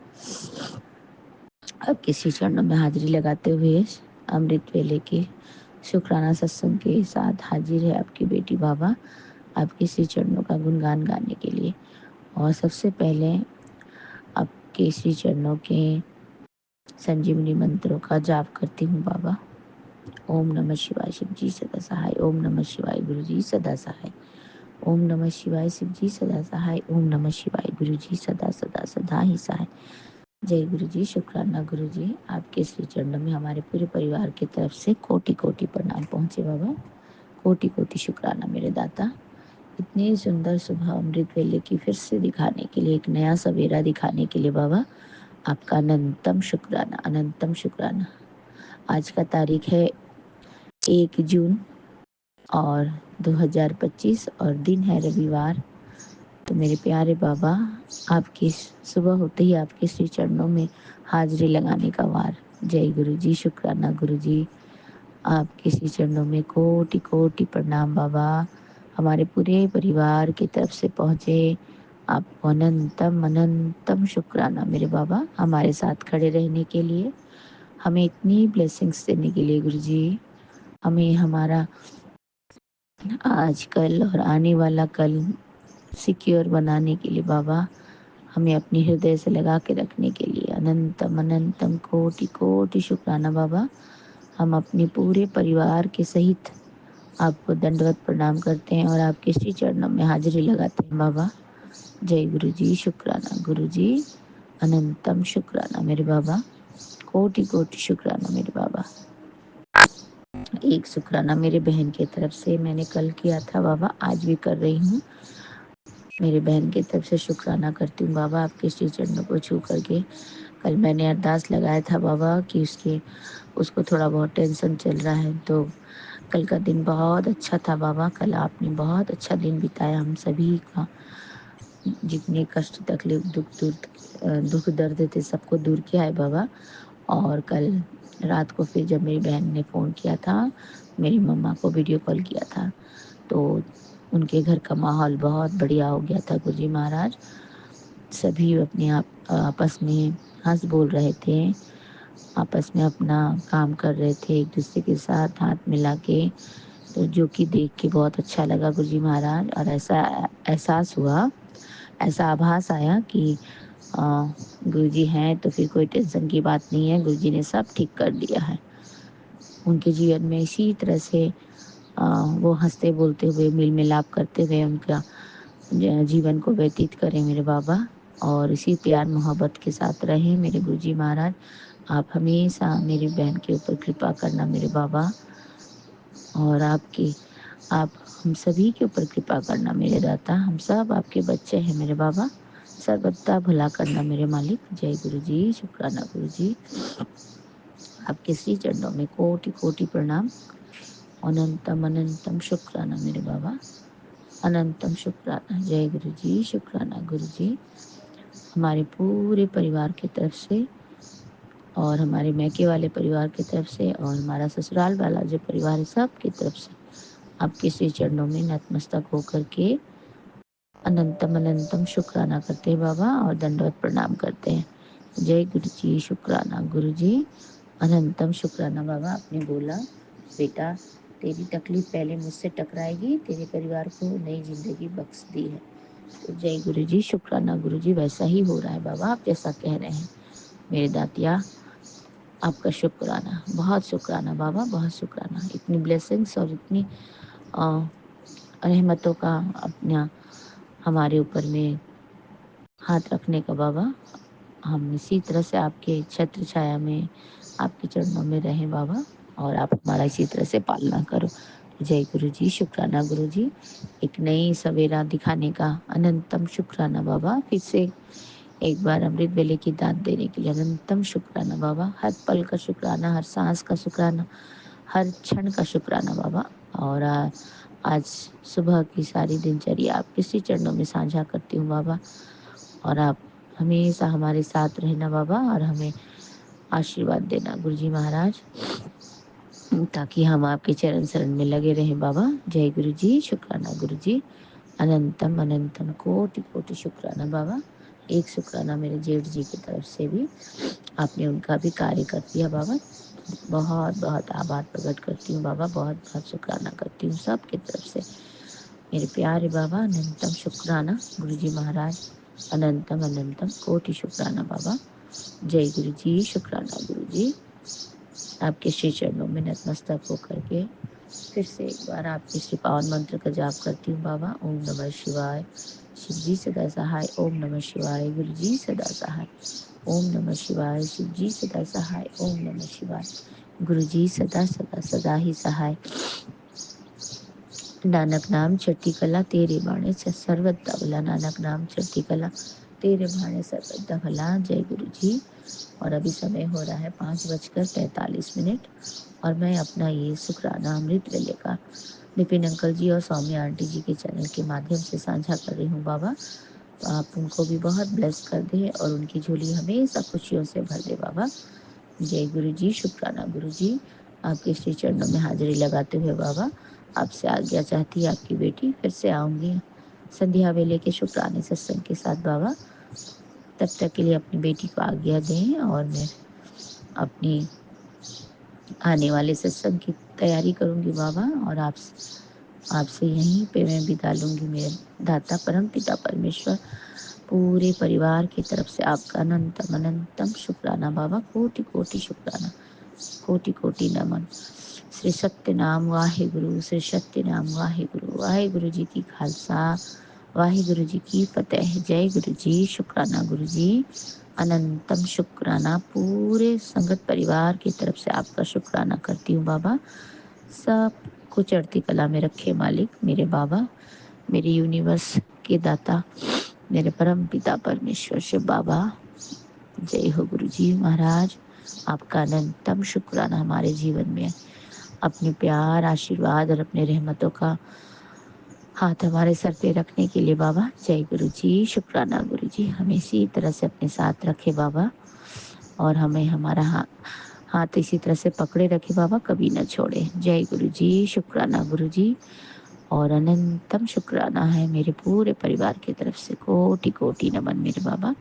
आपके श्री चरणों में हाजिरी लगाते हुए अमृत वेले के शुक्राना सत्संग के साथ हाजिर है आपकी बेटी बाबा, आपके श्री चरणों का गुणगान गाने के लिए। और सबसे पहले आपके श्री चरणों के संजीवनी मंत्रों का जाप करती हूँ बाबा। ओम नमः शिवाय शिव जी सदा सहाय। ओम नमः शिवाय गुरु जी सदा सहाय। ओम नमः शिवाय शिव जी सदा सहाय। ओम नमः शिवाय गुरु जी सदा सदा सदा ही सहाय। जय गुरु जी, शुक्राना गुरु जी। आपके श्री चरणों में हमारे पूरे परिवार की तरफ से कोटि कोटि प्रणाम पहुँचे बाबा। कोटि कोटि शुक्राना मेरे दाता। इतनी सुंदर सुबह अमृत वेले की फिर से दिखाने के लिए, एक नया सवेरा दिखाने के लिए बाबा आपका अनंतम शुक्राना, अनंतम शुक्राना। आज का तारीख है 1 जून और 2025 और दिन है रविवार। तो मेरे प्यारे बाबा, आपकी सुबह होते ही आपके श्री चरणों में हाजिरी लगाने का वार। जय गुरु जी, शुक्राना गुरु जी। आपके श्री चरणों में कोटि कोटि प्रणाम बाबा, हमारे पूरे परिवार की तरफ से पहुँचे। आपको अनंतम अनंतम शुक्राना मेरे बाबा, हमारे साथ खड़े रहने के लिए, हमें इतनी ब्लेसिंग्स देने के लिए गुरु जी। हमें हमारा आज कल और आने वाला कल सिक्योर बनाने के लिए बाबा, हमें अपने हृदय से लगा के रखने के लिए अनंतम अनंतम कोटि कोटि शुक्राना बाबा। हम अपने पूरे परिवार के सहित आपको दंडवत प्रणाम करते हैं और आपके श्री चरणों में हाजिरी लगाते हैं बाबा। जय गुरु जी, शुक्राना गुरु जी। अनंतम शुक्राना मेरे बाबा, कोटि कोटि शुक्राना मेरे बाबा। एक शुक्राना मेरे बहन की तरफ से मैंने कल किया था बाबा, आज भी कर रही हूँ। मेरे बहन की तरफ से शुक्राना करती हूँ बाबा, आपके श्री चरणों को छू करके। कल मैंने अरदास लगाया था बाबा कि उसको थोड़ा बहुत टेंशन चल रहा है। तो कल का दिन बहुत अच्छा था बाबा। कल आपने बहुत अच्छा दिन बिताया हम सभी का। जितने कष्ट तकलीफ दुख दर्द थे सबको दूर किया है बाबा। और कल रात को फिर जब मेरी बहन ने फ़ोन किया था, मेरी मम्मा को वीडियो कॉल किया था, तो उनके घर का माहौल बहुत बढ़िया हो गया था गुरुजी महाराज। सभी अपने आप आपस में हंस बोल रहे थे, आपस में अपना काम कर रहे थे, एक दूसरे के साथ हाथ मिला के। तो जो कि देख के बहुत अच्छा लगा गुरुजी महाराज। और ऐसा एहसास हुआ, ऐसा आभास आया कि गुरुजी हैं तो फिर कोई टेंशन की बात नहीं है, गुरुजी ने सब ठीक कर दिया है। उनके जीवन में इसी तरह से वो हंसते बोलते हुए मिल मिलाप करते हुए उनका जीवन को व्यतीत करें मेरे बाबा। और इसी प्यार मोहब्बत के साथ रहें मेरे गुरुजी महाराज। आप हमेशा मेरी बहन के ऊपर कृपा करना मेरे बाबा, और आप हम सभी के ऊपर कृपा करना मेरे दाता। हम सब आपके बच्चे हैं मेरे बाबा, सर्वदा भला करना मेरे मालिक। जय गुरु जी, शुक्राना गुरु जी। आपके श्री चरणों में कोटि कोटि प्रणाम। अनंतम अनंतम शुक्राना मेरे बाबा, अनंतम शुक्राना। जय गुरु जी, शुक्राना गुरु जी। हमारे पूरे परिवार की तरफ से और हमारे मैके वाले परिवार की तरफ से और हमारा ससुराल वाला जो परिवार है सब की तरफ से आपके श्री चरणों में नतमस्तक होकर के अनंतम अनंतम शुक्राना करते हैं बाबा और दंडवत प्रणाम करते हैं। जय गुरु जी, शुक्राना गुरु जी। अनंतम शुक्राना बाबा। आपने बोला बेटा तेरी तकलीफ पहले मुझसे टकराएगी, तेरे परिवार को नई जिंदगी बख्श दी है। तो जय गुरु जी, शुक्राना गुरु जी। वैसा ही हो रहा है बाबा, आप जैसा कह रहे हैं मेरे दातिया। आपका शुक्राना, बहुत शुक्राना बाबा, बहुत शुक्राना। इतनी ब्लेसिंग्स और इतनी रहमतों का अपना हमारे ऊपर में हाथ रखने का बाबा। हम इसी तरह से आपके छत्र छाया में आपके चरणों में रहें बाबा। और आप हमारा इसी तरह से पालना करो। जय गुरु जी, शुक्राना गुरु जी, एक नई सवेरा दिखाने का अनंतम शुक्राना बाबा। फिर से एक बार अमृत वेले की दात देने के लिए अनंतम शुक्राना बाबा। हर पल का शुक्राना, हर सांस का शुक्राना, हर क्षण का शुक्राना बाबा। और आज सुबह की सारी दिनचर्या आपके श्री चरणों में साझा करती हूँ बाबा। और आप हमेशा हमारे साथ रहना बाबा, और हमें आशीर्वाद देना गुरुजी महाराज, ताकि हम आपके चरण शरण में लगे रहें बाबा। जय गुरु जी, शुक्राना गुरु जी, अनंतम अनंतम कोटि कोटि शुक्राना बाबा। एक शुक्राना मेरे जेठ जी की तरफ से भी, आपने उनका भी कार्य कर दिया बाबा। बहुत बहुत आभार प्रकट करती हूँ बाबा, बहुत बहुत शुक्राना करती हूँ सबकी तरफ से मेरे प्यारे बाबा। अनंतम शुक्राना गुरुजी महाराज, अनंतम अनंतम कोटि शुक्राना बाबा। जय गुरु जी, शुक्राना गुरु जी। आपके श्री चरणों में नतमस्तक होकर के फिर से एक बार आपके श्री पावन मंत्र का जाप करती हूँ बाबा। ओम नमः शिवाय, शिव जी सदा सहाय। ओम नमः शिवाय, गुरु जी सदा सहाय। ओम नमः शिवाय, शिव जी सदा सहाय। ओम नमः शिवाय, गुरु जी सदा सदा सदा ही सहाय। नानक नाम चढ़ती कला तेरे बाणे से सर्वदा भला। नानक नाम चढ़ती कला तेरे बाणे सर्वदा भला। जय गुरु जी। और अभी समय हो रहा है 5:45। और मैं अपना ये शुक्राना अमृत वेले का विपिन अंकल जी और सौम्या आंटी जी के चैनल के माध्यम से साझा कर रही हूँ बाबा। तो आप उनको भी बहुत ब्लेस कर दे और उनकी झोली हमेशा खुशियों से भर दे बाबा। जय गुरु जी, शुक्राना गुरु जी। आपके श्री चरणों में हाजिरी लगाते हुए बाबा, आपसे आज्ञा चाहती है आपकी बेटी। फिर से आऊँगी संध्या वेले के शुक्राने सत्संग के साथ बाबा। तब तक के लिए अपनी बेटी को आज्ञा दें, और मैं अपनी आने वाले सत्संग की तैयारी करूँगी बाबा। और आपसे यहीं पे मैं विदा लूँगी। मेरे दाता परम पिता परमेश्वर पूरे परिवार की तरफ से आपका अनंतम अनंतम शुक्राना बाबा। कोटि कोटि शुक्राना, कोटि कोटि नमन। श्री सत्यनाम वाहिगुरु, श्री सत्यनाम वाहिगुरु। वाहिगुरु जी की खालसा, वाहिगुरु जी की फतेह। जय गुरु जी, शुक्राना गुरु जी, अनंतम शुक्राना। पूरे संगत परिवार की तरफ से आपका शुक्राना करती हूँ बाबा। सब को चढ़ती कला में रखे मालिक मेरे बाबा, मेरे यूनिवर्स के दाता, मेरे परम पिता परमेश्वर शिव बाबा। जय हो गुरु जी महाराज। आपका अनंतम शुक्राना हमारे जीवन में अपने प्यार, आशीर्वाद और अपने रहमतों का हाथ हमारे सर पे रखने के लिए बाबा। जय गुरु जी, शुक्राना गुरु जी। हमें इसी तरह से अपने साथ रखे बाबा, और हमें हमारा हाथ इसी तरह से पकड़े रखे बाबा, कभी न छोड़े। जय गुरु जी, शुक्राना गुरु जी। और अनंतम शुक्राना है मेरे पूरे परिवार की तरफ से। कोटि कोटि नमन मेरे बाबा।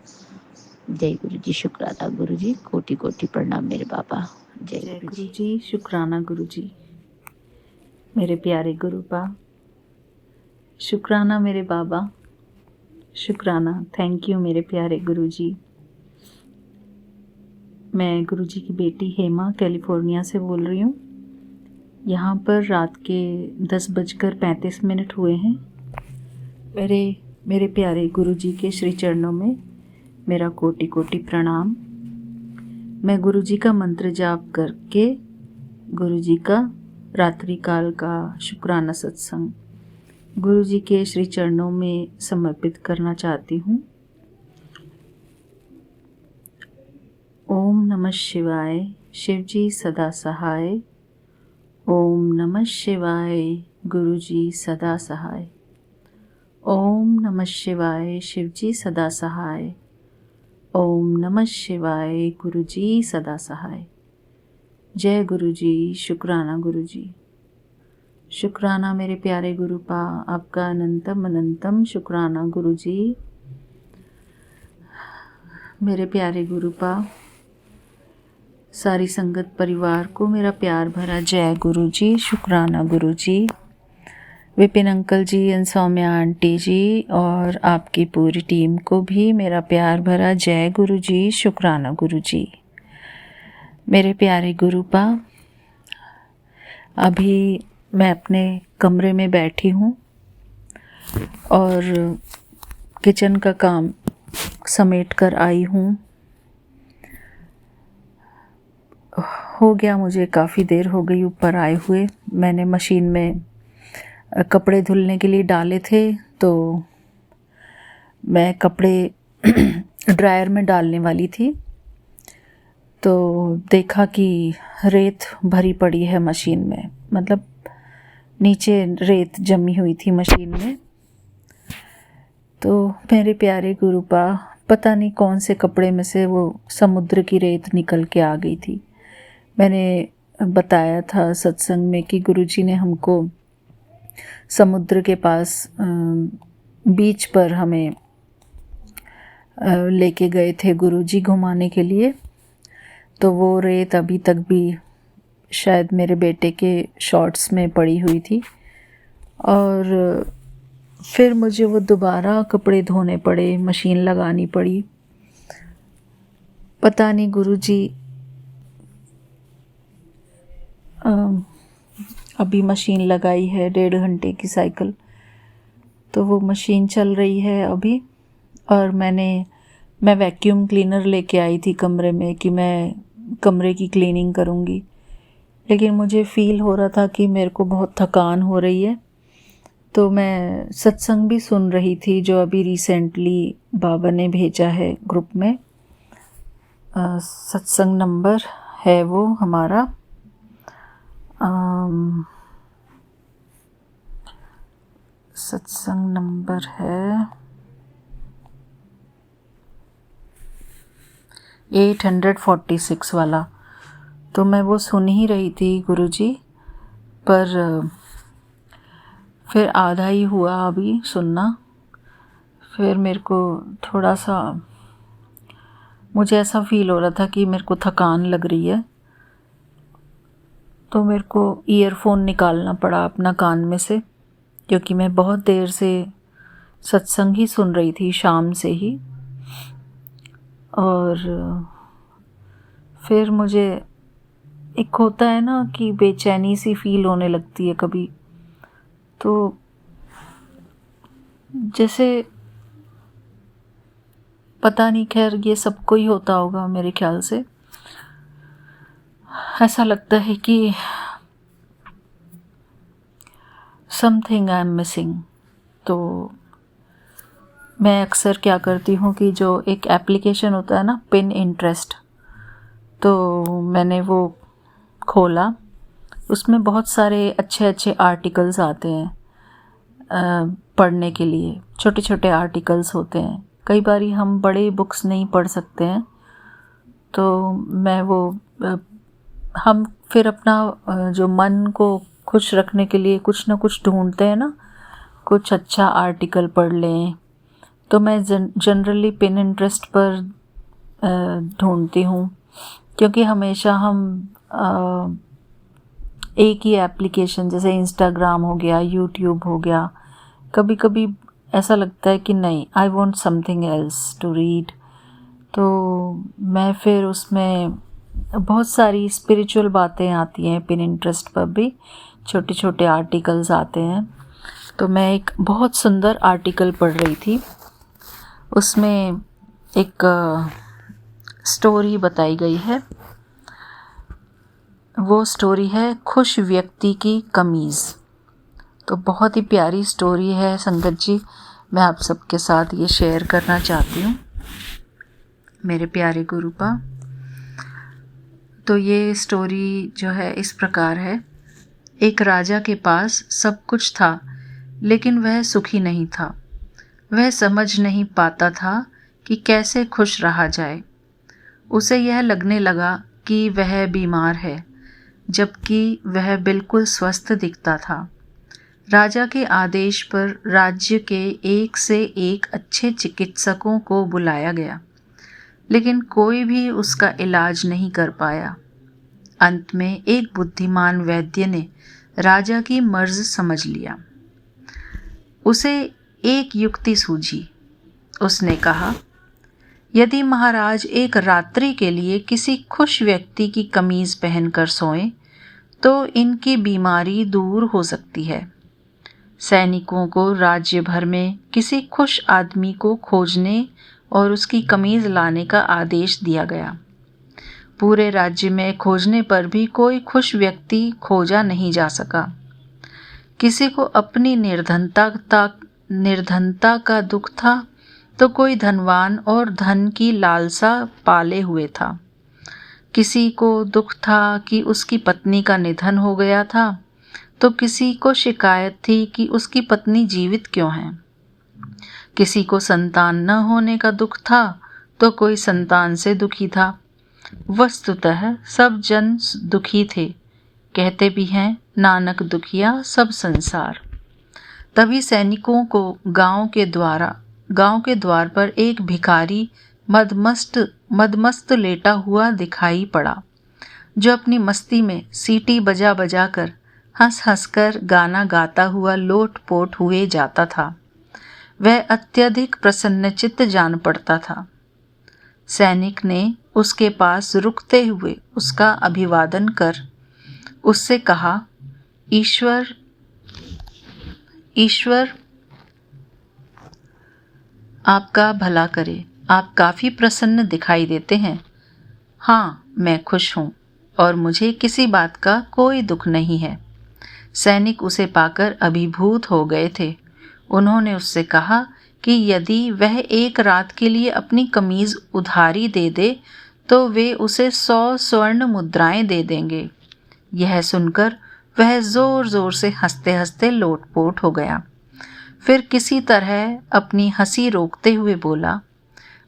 जय गुरु जी, शुक्राना गुरु जी। कोटि कोटि प्रणाम मेरे बाबा। जय जय गुरु गुरु जी। जी, शुक्राना गुरु जी। मेरे प्यारे गुरुपा, शुक्राना मेरे बाबा, शुक्राना। थैंक यू मेरे प्यारे गुरु जी। मैं गुरु जी की बेटी हेमा कैलिफोर्निया से बोल रही हूँ। यहाँ पर रात के 10:35 हुए हैं। मेरे प्यारे गुरु जी के श्री चरणों में मेरा कोटि कोटि प्रणाम। मैं गुरु जी का मंत्र जाप करके गुरु जी का रात्रि काल का शुक्राना सत्संग गुरु जी के श्री चरणों में समर्पित करना चाहती हूँ। ओम नमः शिवाय, शिव जी सदा सहाय। ओम नमः शिवाय, गुरु जी सदा सहाय। ओम नमः शिवाय, शिव जी सदा सहाय। ओम नमः शिवाय, गुरु जी सदा सहाय। जय गुरु जी, शुक्राना गुरु जी। शुक्राना मेरे प्यारे गुरुपा, आपका अनंतम अनंतम शुक्राना गुरु जी। मेरे प्यारे गुरुपा, सारी संगत परिवार को मेरा प्यार भरा जय गुरु जी, शुक्राना गुरु जी। Vipin uncle ji and Saumya aunty ji और आपकी पूरी टीम को भी मेरा प्यार भरा जय गुरु जी, शुक्राना गुरु जी। मेरे प्यारे गुरुपा, अभी मैं अपने कमरे में बैठी हूँ और किचन का काम समेट कर आई हूँ। हो गया, मुझे काफ़ी देर हो गई ऊपर आए हुए। मैंने मशीन में कपड़े धुलने के लिए डाले थे, तो मैं कपड़े ड्रायर में डालने वाली थी, तो देखा कि रेत भरी पड़ी है मशीन में, मतलब नीचे रेत जमी हुई थी मशीन में। तो मेरे प्यारे गुरुपा, पता नहीं कौन से कपड़े में से वो समुद्र की रेत निकल के आ गई थी। मैंने बताया था सत्संग में कि गुरुजी ने हमको समुद्र के पास बीच पर हमें लेके गए थे गुरुजी घुमाने के लिए। तो वो रेत अभी तक भी शायद मेरे बेटे के शॉर्ट्स में पड़ी हुई थी, और फिर मुझे वो दोबारा कपड़े धोने पड़े, मशीन लगानी पड़ी। पता नहीं गुरुजी अभी मशीन लगाई है 1.5 घंटे की साइकिल, तो वो मशीन चल रही है अभी। और मैं वैक्यूम क्लीनर लेके आई थी कमरे में कि मैं कमरे की क्लीनिंग करूँगी, लेकिन मुझे फ़ील हो रहा था कि मेरे को बहुत थकान हो रही है। तो मैं सत्संग भी सुन रही थी जो अभी रिसेंटली बाबा ने भेजा है ग्रुप में। सत्संग नंबर है वो हमारा सत्संग नंबर है 846 वाला। तो मैं वो सुन ही रही थी गुरुजी, पर फिर आधा ही हुआ अभी सुनना। फिर मेरे को थोड़ा सा, मुझे ऐसा फ़ील हो रहा था कि मेरे को थकान लग रही है, तो मेरे को ईयरफोन निकालना पड़ा अपना कान में से, क्योंकि मैं बहुत देर से सत्संग ही सुन रही थी शाम से ही। और फिर मुझे एक होता है ना कि बेचैनी सी फील होने लगती है कभी, तो जैसे पता नहीं, खैर ये सबको ही होता होगा मेरे ख्याल से। ऐसा लगता है कि समथिंग आई एम मिसिंग। तो मैं अक्सर क्या करती हूँ कि जो एक एप्लीकेशन होता है ना पिनिंटरेस्ट, तो मैंने वो खोला, उसमें बहुत सारे अच्छे अच्छे आर्टिकल्स आते हैं पढ़ने के लिए। छोटे छोटे आर्टिकल्स होते हैं, कई बारी हम बड़े बुक्स नहीं पढ़ सकते हैं, तो मैं वो हम फिर अपना जो मन को खुश रखने के लिए कुछ ना कुछ ढूंढते हैं ना, कुछ अच्छा आर्टिकल पढ़ लें। तो मैं जनरली पिनिंटरेस्ट पर ढूंढती हूँ, क्योंकि हमेशा हम एक ही एप्लीकेशन जैसे इंस्टाग्राम हो गया, यूट्यूब हो गया, कभी कभी ऐसा लगता है कि नहीं, I want something else to read. तो मैं फिर उसमें बहुत सारी स्पिरिचुअल बातें आती हैं पिनिंटरेस्ट पर भी, छोटे छोटे आर्टिकल्स आते हैं। तो मैं एक बहुत सुंदर आर्टिकल पढ़ रही थी, उसमें एक स्टोरी बताई गई है। वो स्टोरी है खुश व्यक्ति की कमीज़। तो बहुत ही प्यारी स्टोरी है संगत जी, मैं आप सबके साथ ये शेयर करना चाहती हूँ मेरे प्यारे गुरुपा। तो ये स्टोरी जो है इस प्रकार है। एक राजा के पास सब कुछ था, लेकिन वह सुखी नहीं था। वह समझ नहीं पाता था कि कैसे खुश रहा जाए। उसे यह लगने लगा कि वह बीमार है, जबकि वह बिल्कुल स्वस्थ दिखता था। राजा के आदेश पर राज्य के एक से एक अच्छे चिकित्सकों को बुलाया गया, लेकिन कोई भी उसका इलाज नहीं कर पाया। अंत में एक बुद्धिमान वैद्य ने राजा की मर्ज समझ लिया। उसे एक युक्ति सूझी। उसने कहा, यदि महाराज एक रात्रि के लिए किसी खुश व्यक्ति की कमीज पहनकर सोएं, तो इनकी बीमारी दूर हो सकती है। सैनिकों को राज्य भर में किसी खुश आदमी को खोजने और उसकी कमीज लाने का आदेश दिया गया। पूरे राज्य में खोजने पर भी कोई खुश व्यक्ति खोजा नहीं जा सका। किसी को अपनी निर्धनता का दुख था तो कोई धनवान और धन की लालसा पाले हुए था। किसी को दुख था कि उसकी पत्नी का निधन हो गया था तो किसी को शिकायत थी कि उसकी पत्नी जीवित क्यों है। किसी को संतान न होने का दुख था तो कोई संतान से दुखी था। वस्तुतः सब जन दुखी थे। कहते भी हैं, नानक दुखिया सब संसार। तभी सैनिकों को गांव के द्वार पर एक भिखारी मदमस्त लेटा हुआ दिखाई पड़ा, जो अपनी मस्ती में सीटी बजा बजा कर हंस हंस कर गाना गाता हुआ लोटपोट हुए जाता था। वह अत्यधिक प्रसन्नचित्त जान पड़ता था। सैनिक ने उसके पास रुकते हुए उसका अभिवादन कर उससे कहा, ईश्वर आपका भला करे। आप काफ़ी प्रसन्न दिखाई देते हैं। हाँ, मैं खुश हूँ और मुझे किसी बात का कोई दुख नहीं है। सैनिक उसे पाकर अभिभूत हो गए थे। उन्होंने उससे कहा कि यदि वह एक रात के लिए अपनी कमीज उधारी दे दे तो वे उसे 100 स्वर्ण मुद्राएं दे देंगे। यह सुनकर वह जोर जोर से हंसते हंसते लोटपोट हो गया। फिर किसी तरह अपनी हंसी रोकते हुए बोला,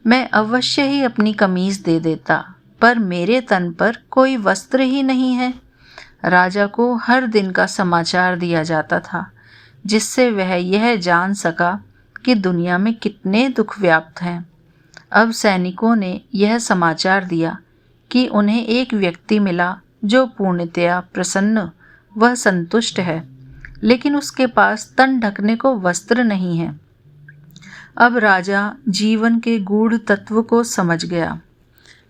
मैं अवश्य ही अपनी कमीज दे देता, पर मेरे तन पर कोई वस्त्र ही नहीं है। राजा को हर दिन का समाचार दिया जाता था, जिससे वह यह जान सका कि दुनिया में कितने दुख व्याप्त हैं। अब सैनिकों ने यह समाचार दिया कि उन्हें एक व्यक्ति मिला जो पूर्णतया प्रसन्न व संतुष्ट है, लेकिन उसके पास तन ढकने को वस्त्र नहीं है। अब राजा जीवन के गूढ़ तत्व को समझ गया।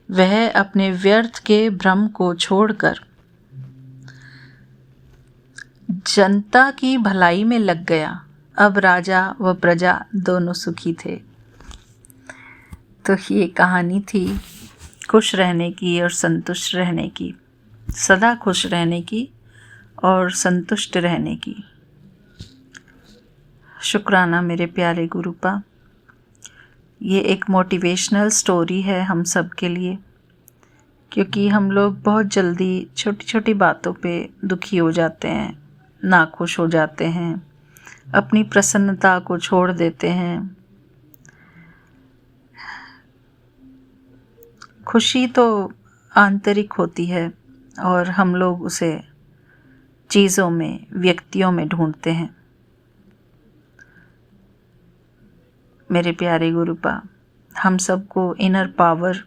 वह अपने व्यर्थ के भ्रम को छोड़कर जनता की भलाई में लग गया। अब राजा व प्रजा दोनों सुखी थे। तो ये कहानी थी खुश रहने की और संतुष्ट रहने की, सदा खुश रहने की और संतुष्ट रहने की। शुक्राना मेरे प्यारे गुरुपा। ये एक मोटिवेशनल स्टोरी है हम सब के लिए, क्योंकि हम लोग बहुत जल्दी छोटी छोटी बातों पे दुखी हो जाते हैं, नाखुश हो जाते हैं, अपनी प्रसन्नता को छोड़ देते हैं। खुशी तो आंतरिक होती है और हम लोग उसे चीज़ों में, व्यक्तियों में ढूंढते हैं। मेरे प्यारे गुरुपा, हम सबको इनर पावर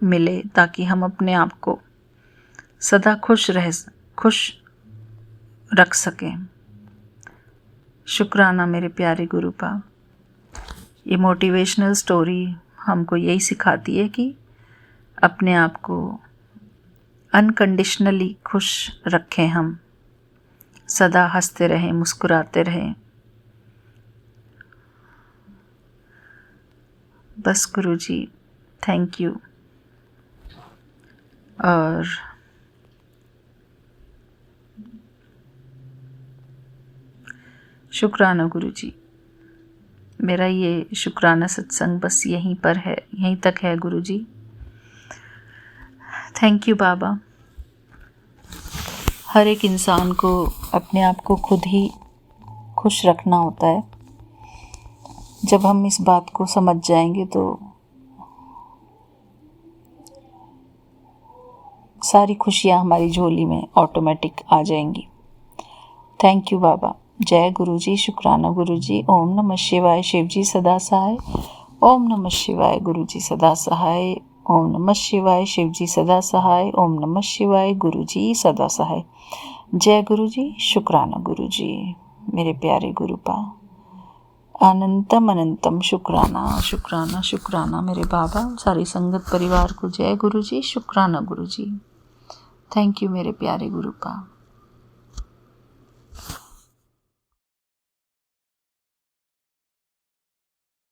मिले ताकि हम अपने आप को सदा खुश रख सकें। शुक्राना मेरे प्यारे गुरुपा। ये मोटिवेशनल स्टोरी हमको यही सिखाती है कि अपने आप को अनकंडीशनली खुश रखें, हम सदा हंसते रहें, मुस्कुराते रहें। बस गुरुजी, थैंक यू। और शुक्राना गुरुजी। मेरा ये शुक्राना सत्संग बस यहीं पर है, यहीं तक है गुरुजी। थैंक यू बाबा। हर एक इंसान को अपने आप को खुद ही खुश रखना होता है। जब हम इस बात को समझ जाएंगे तो सारी खुशियाँ हमारी झोली में ऑटोमेटिक आ जाएंगी। थैंक यू बाबा। जय गुरुजी। शुक्राना गुरुजी। ओम नमः शिवाय। शिवजी सदा सहाय। ओम नमः शिवाय। गुरुजी सदा सहाय। ओम नमः शिवाय। शिवजी सदा सहाय। ओम नमः शिवाय। गुरुजी सदा सहाय। जय गुरुजी। शुक्राना गुरुजी। मेरे प्यारे गुरुपा, अनंतम अनंतम शुक्राना शुक्राना शुक्राना मेरे बाबा। सारी संगत परिवार को जय गुरुजी। शुक्राना गुरुजी। थैंक यू मेरे प्यारे गुरुपा।